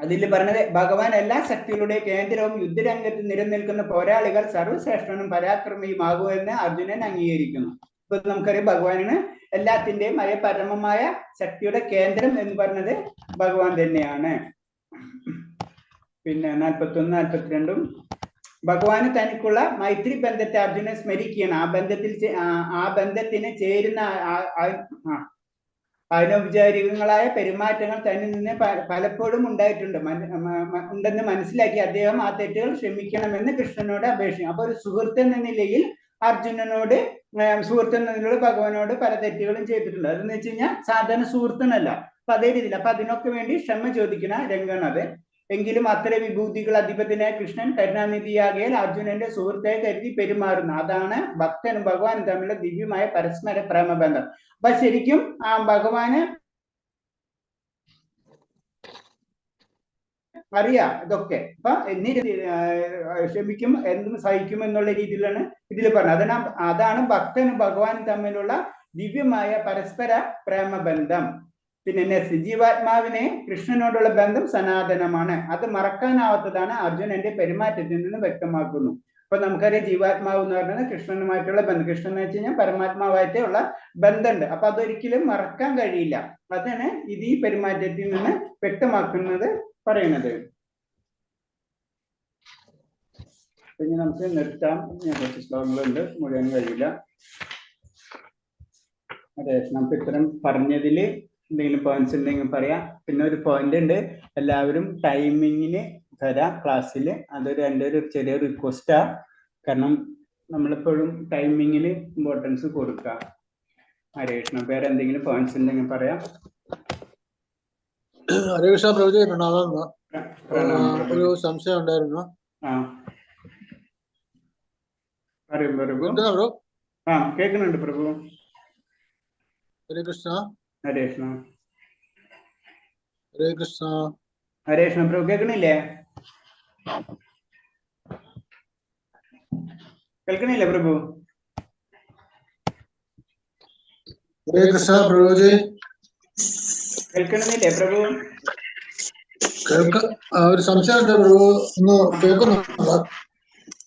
അതിൽ പറഞ്ഞത് ഭഗവാൻ എല്ലാ ശക്തികളുടെ കേന്ദ്രവും യുദ്ധരംഗത്ത് നിലനിൽക്കുന്ന പോരാളികൾ സർവ്വശ്രേഷ്ഠനും പരാക്രമിയുമാകുമെന്ന് അർജുനൻ അംഗീകരിക്കുന്നു. ഇപ്പൊ നമുക്കറിയാം ഭഗവാനാണ് എല്ലാത്തിന്റെയും പരമമായ ശക്തിയുടെ കേന്ദ്രം എന്ന് പറഞ്ഞത് ഭഗവാൻ തന്നെയാണ്. പിന്നെ 41, 42 ഭഗവാന് തനിക്കുള്ള മൈത്രി ബന്ധത്തെ അർജുനൻ സ്മരിക്കുകയാണ്. ആ ബന്ധത്തിന് ചേരുന്ന അനൗപചാരികങ്ങളായ പെരുമാറ്റങ്ങൾ തന്നിൽ നിന്ന് പലപ്പോഴും ഉണ്ടെന്ന് മനസ്സിലാക്കി അദ്ദേഹം ആ തെറ്റുകൾ ക്ഷമിക്കണമെന്ന് കൃഷ്ണനോട് അപേക്ഷിക്കും. അപ്പൊ ഒരു സുഹൃത്ത് എന്ന നിലയിൽ അർജുനനോട് സുഹൃത്ത് എന്ന നിലയിൽ ഭഗവാനോട് പല തെറ്റുകളും ചെയ്തിട്ടുണ്ട്. അതെന്ന് വെച്ച് കഴിഞ്ഞാൽ സാധാരണ സുഹൃത്തിനല്ല. അപ്പൊ അതേ രീതിയിൽ അപ്പൊ അതിനൊക്കെ വേണ്ടി ക്ഷമ ചോദിക്കുന്ന രംഗമാണ് അത്. എങ്കിലും അത്തരം വിഭൂതികൾ അധിപതിനായ കൃഷ്ണൻ കരുണാനിധിയാകിയാൽ അർജുനന്റെ സുഹൃത്തെ കരുതി പെരുമാറുന്നു. അതാണ് ഭക്തനും ഭഗവാനും തമ്മിലുള്ള ദിവ്യമായ പരസ്പര പ്രേമബന്ധം. അപ്പൊ ശരിക്കും ആ ഭഗവാന് അറിയാം ഇതൊക്കെ. അപ്പൊ ക്ഷമിക്കും, എന്തും സഹിക്കും എന്നുള്ള രീതിയിലാണ് ഇതിൽ പറഞ്ഞത്. അതാണ് ഭക്തനും ഭഗവാനും തമ്മിലുള്ള ദിവ്യമായ പരസ്പര പ്രേമബന്ധം. പിന്നെ ജീവാത്മാവിനെ കൃഷ്ണനോടുള്ള ബന്ധം സനാതനമാണ്. അത് മറക്കാനാവാത്തതാണ് അർജുനന്റെ പെരുമാറ്റത്തിൽ നിന്ന് വ്യക്തമാക്കുന്നു. അപ്പൊ നമുക്കറിയാം ജീവാത്മാവ് എന്ന് പറയുന്നത് കൃഷ്ണനുമായിട്ടുള്ള ബന്ധം. കൃഷ്ണൻ എന്ന് വെച്ച് കഴിഞ്ഞാൽ പരമാത്മാവായിട്ടുള്ള ബന്ധമുണ്ട്. അപ്പൊ അതൊരിക്കലും മറക്കാൻ കഴിയില്ല. അതാണ് ഇത് ഈ പെരുമാറ്റത്തിൽ നിന്ന് വ്യക്തമാക്കുന്നത് പറയുന്നത്. പിന്നെ നമുക്ക് നിർത്താം. കുറച്ച് ശ്ലോകങ്ങളുണ്ട്, മുഴുവൻ കഴിയില്ല. അതെ, നമുക്ക് ഇത്തരം പറഞ്ഞതിൽ എന്തെങ്കിലും പോയിന്റ്സ് ഉണ്ടെങ്കിൽ പറയാം. പിന്നെ ഒരു പോയിന്റ് ഉണ്ട്, എല്ലാവരും ടൈമിങ്ങിന് തരാം ക്ലാസ്സിൽ. എൻ്റെ ഒരു ചെറിയ റിക്വസ്റ്റാ. കാരണം നമ്മളെപ്പോഴും ടൈമിങ്ങിന് ഇമ്പോർട്ടൻസ് കൊടുക്കുക. ഹരേ കൃഷ്ണ. വേറെ എന്തെങ്കിലും പോയിന്റ്സ് ഉണ്ടെങ്കിൽ പറയാം. ഹരേ കൃഷ്ണ പ്രഭുജി, ഒരു സംശയം ഉണ്ടായിരുന്നു. പറയും പ്രഭു. കേൾക്കുന്നുണ്ട് പ്രഭു. ഹരേ കൃഷ്ണ. ഹരേ കൃഷ്ണ. ഹരേ കൃഷ്ണ. ഹരേ കൃഷ്ണ പ്രഭു, കേൾക്കണില്ലേ? കേൾക്കണില്ലേ പ്രഭു? ഹരേ കൃഷ്ണ പ്രഭുജി. കേൾക്കണമെന്നില്ലേ പ്രഭു? ഒരു സംശയമുണ്ട് പ്രഭു, ഒന്ന് കേൾക്കുന്നുണ്ടോ?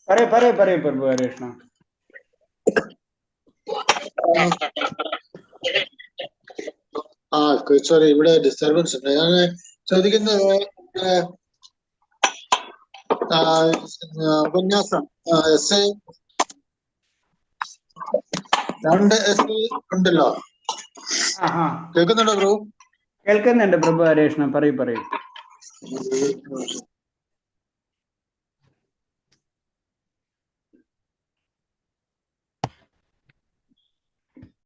പറയൂ പ്രഭു. ഹരേ കൃഷ്ണ. സോറി, ഇവിടെ ഡിസ്റ്റർബൻസ് ഉണ്ട്. ഞാൻ ചോദിക്കുന്നത് ഉപന്യാസം എസ് രണ്ട് എസ് ഉണ്ടല്ലോ, കേൾക്കുന്നുണ്ടോ പ്രഭു? കേൾക്കുന്നുണ്ട് പ്രഭു. ഹരേ കൃഷ്ണ. പറയൂ.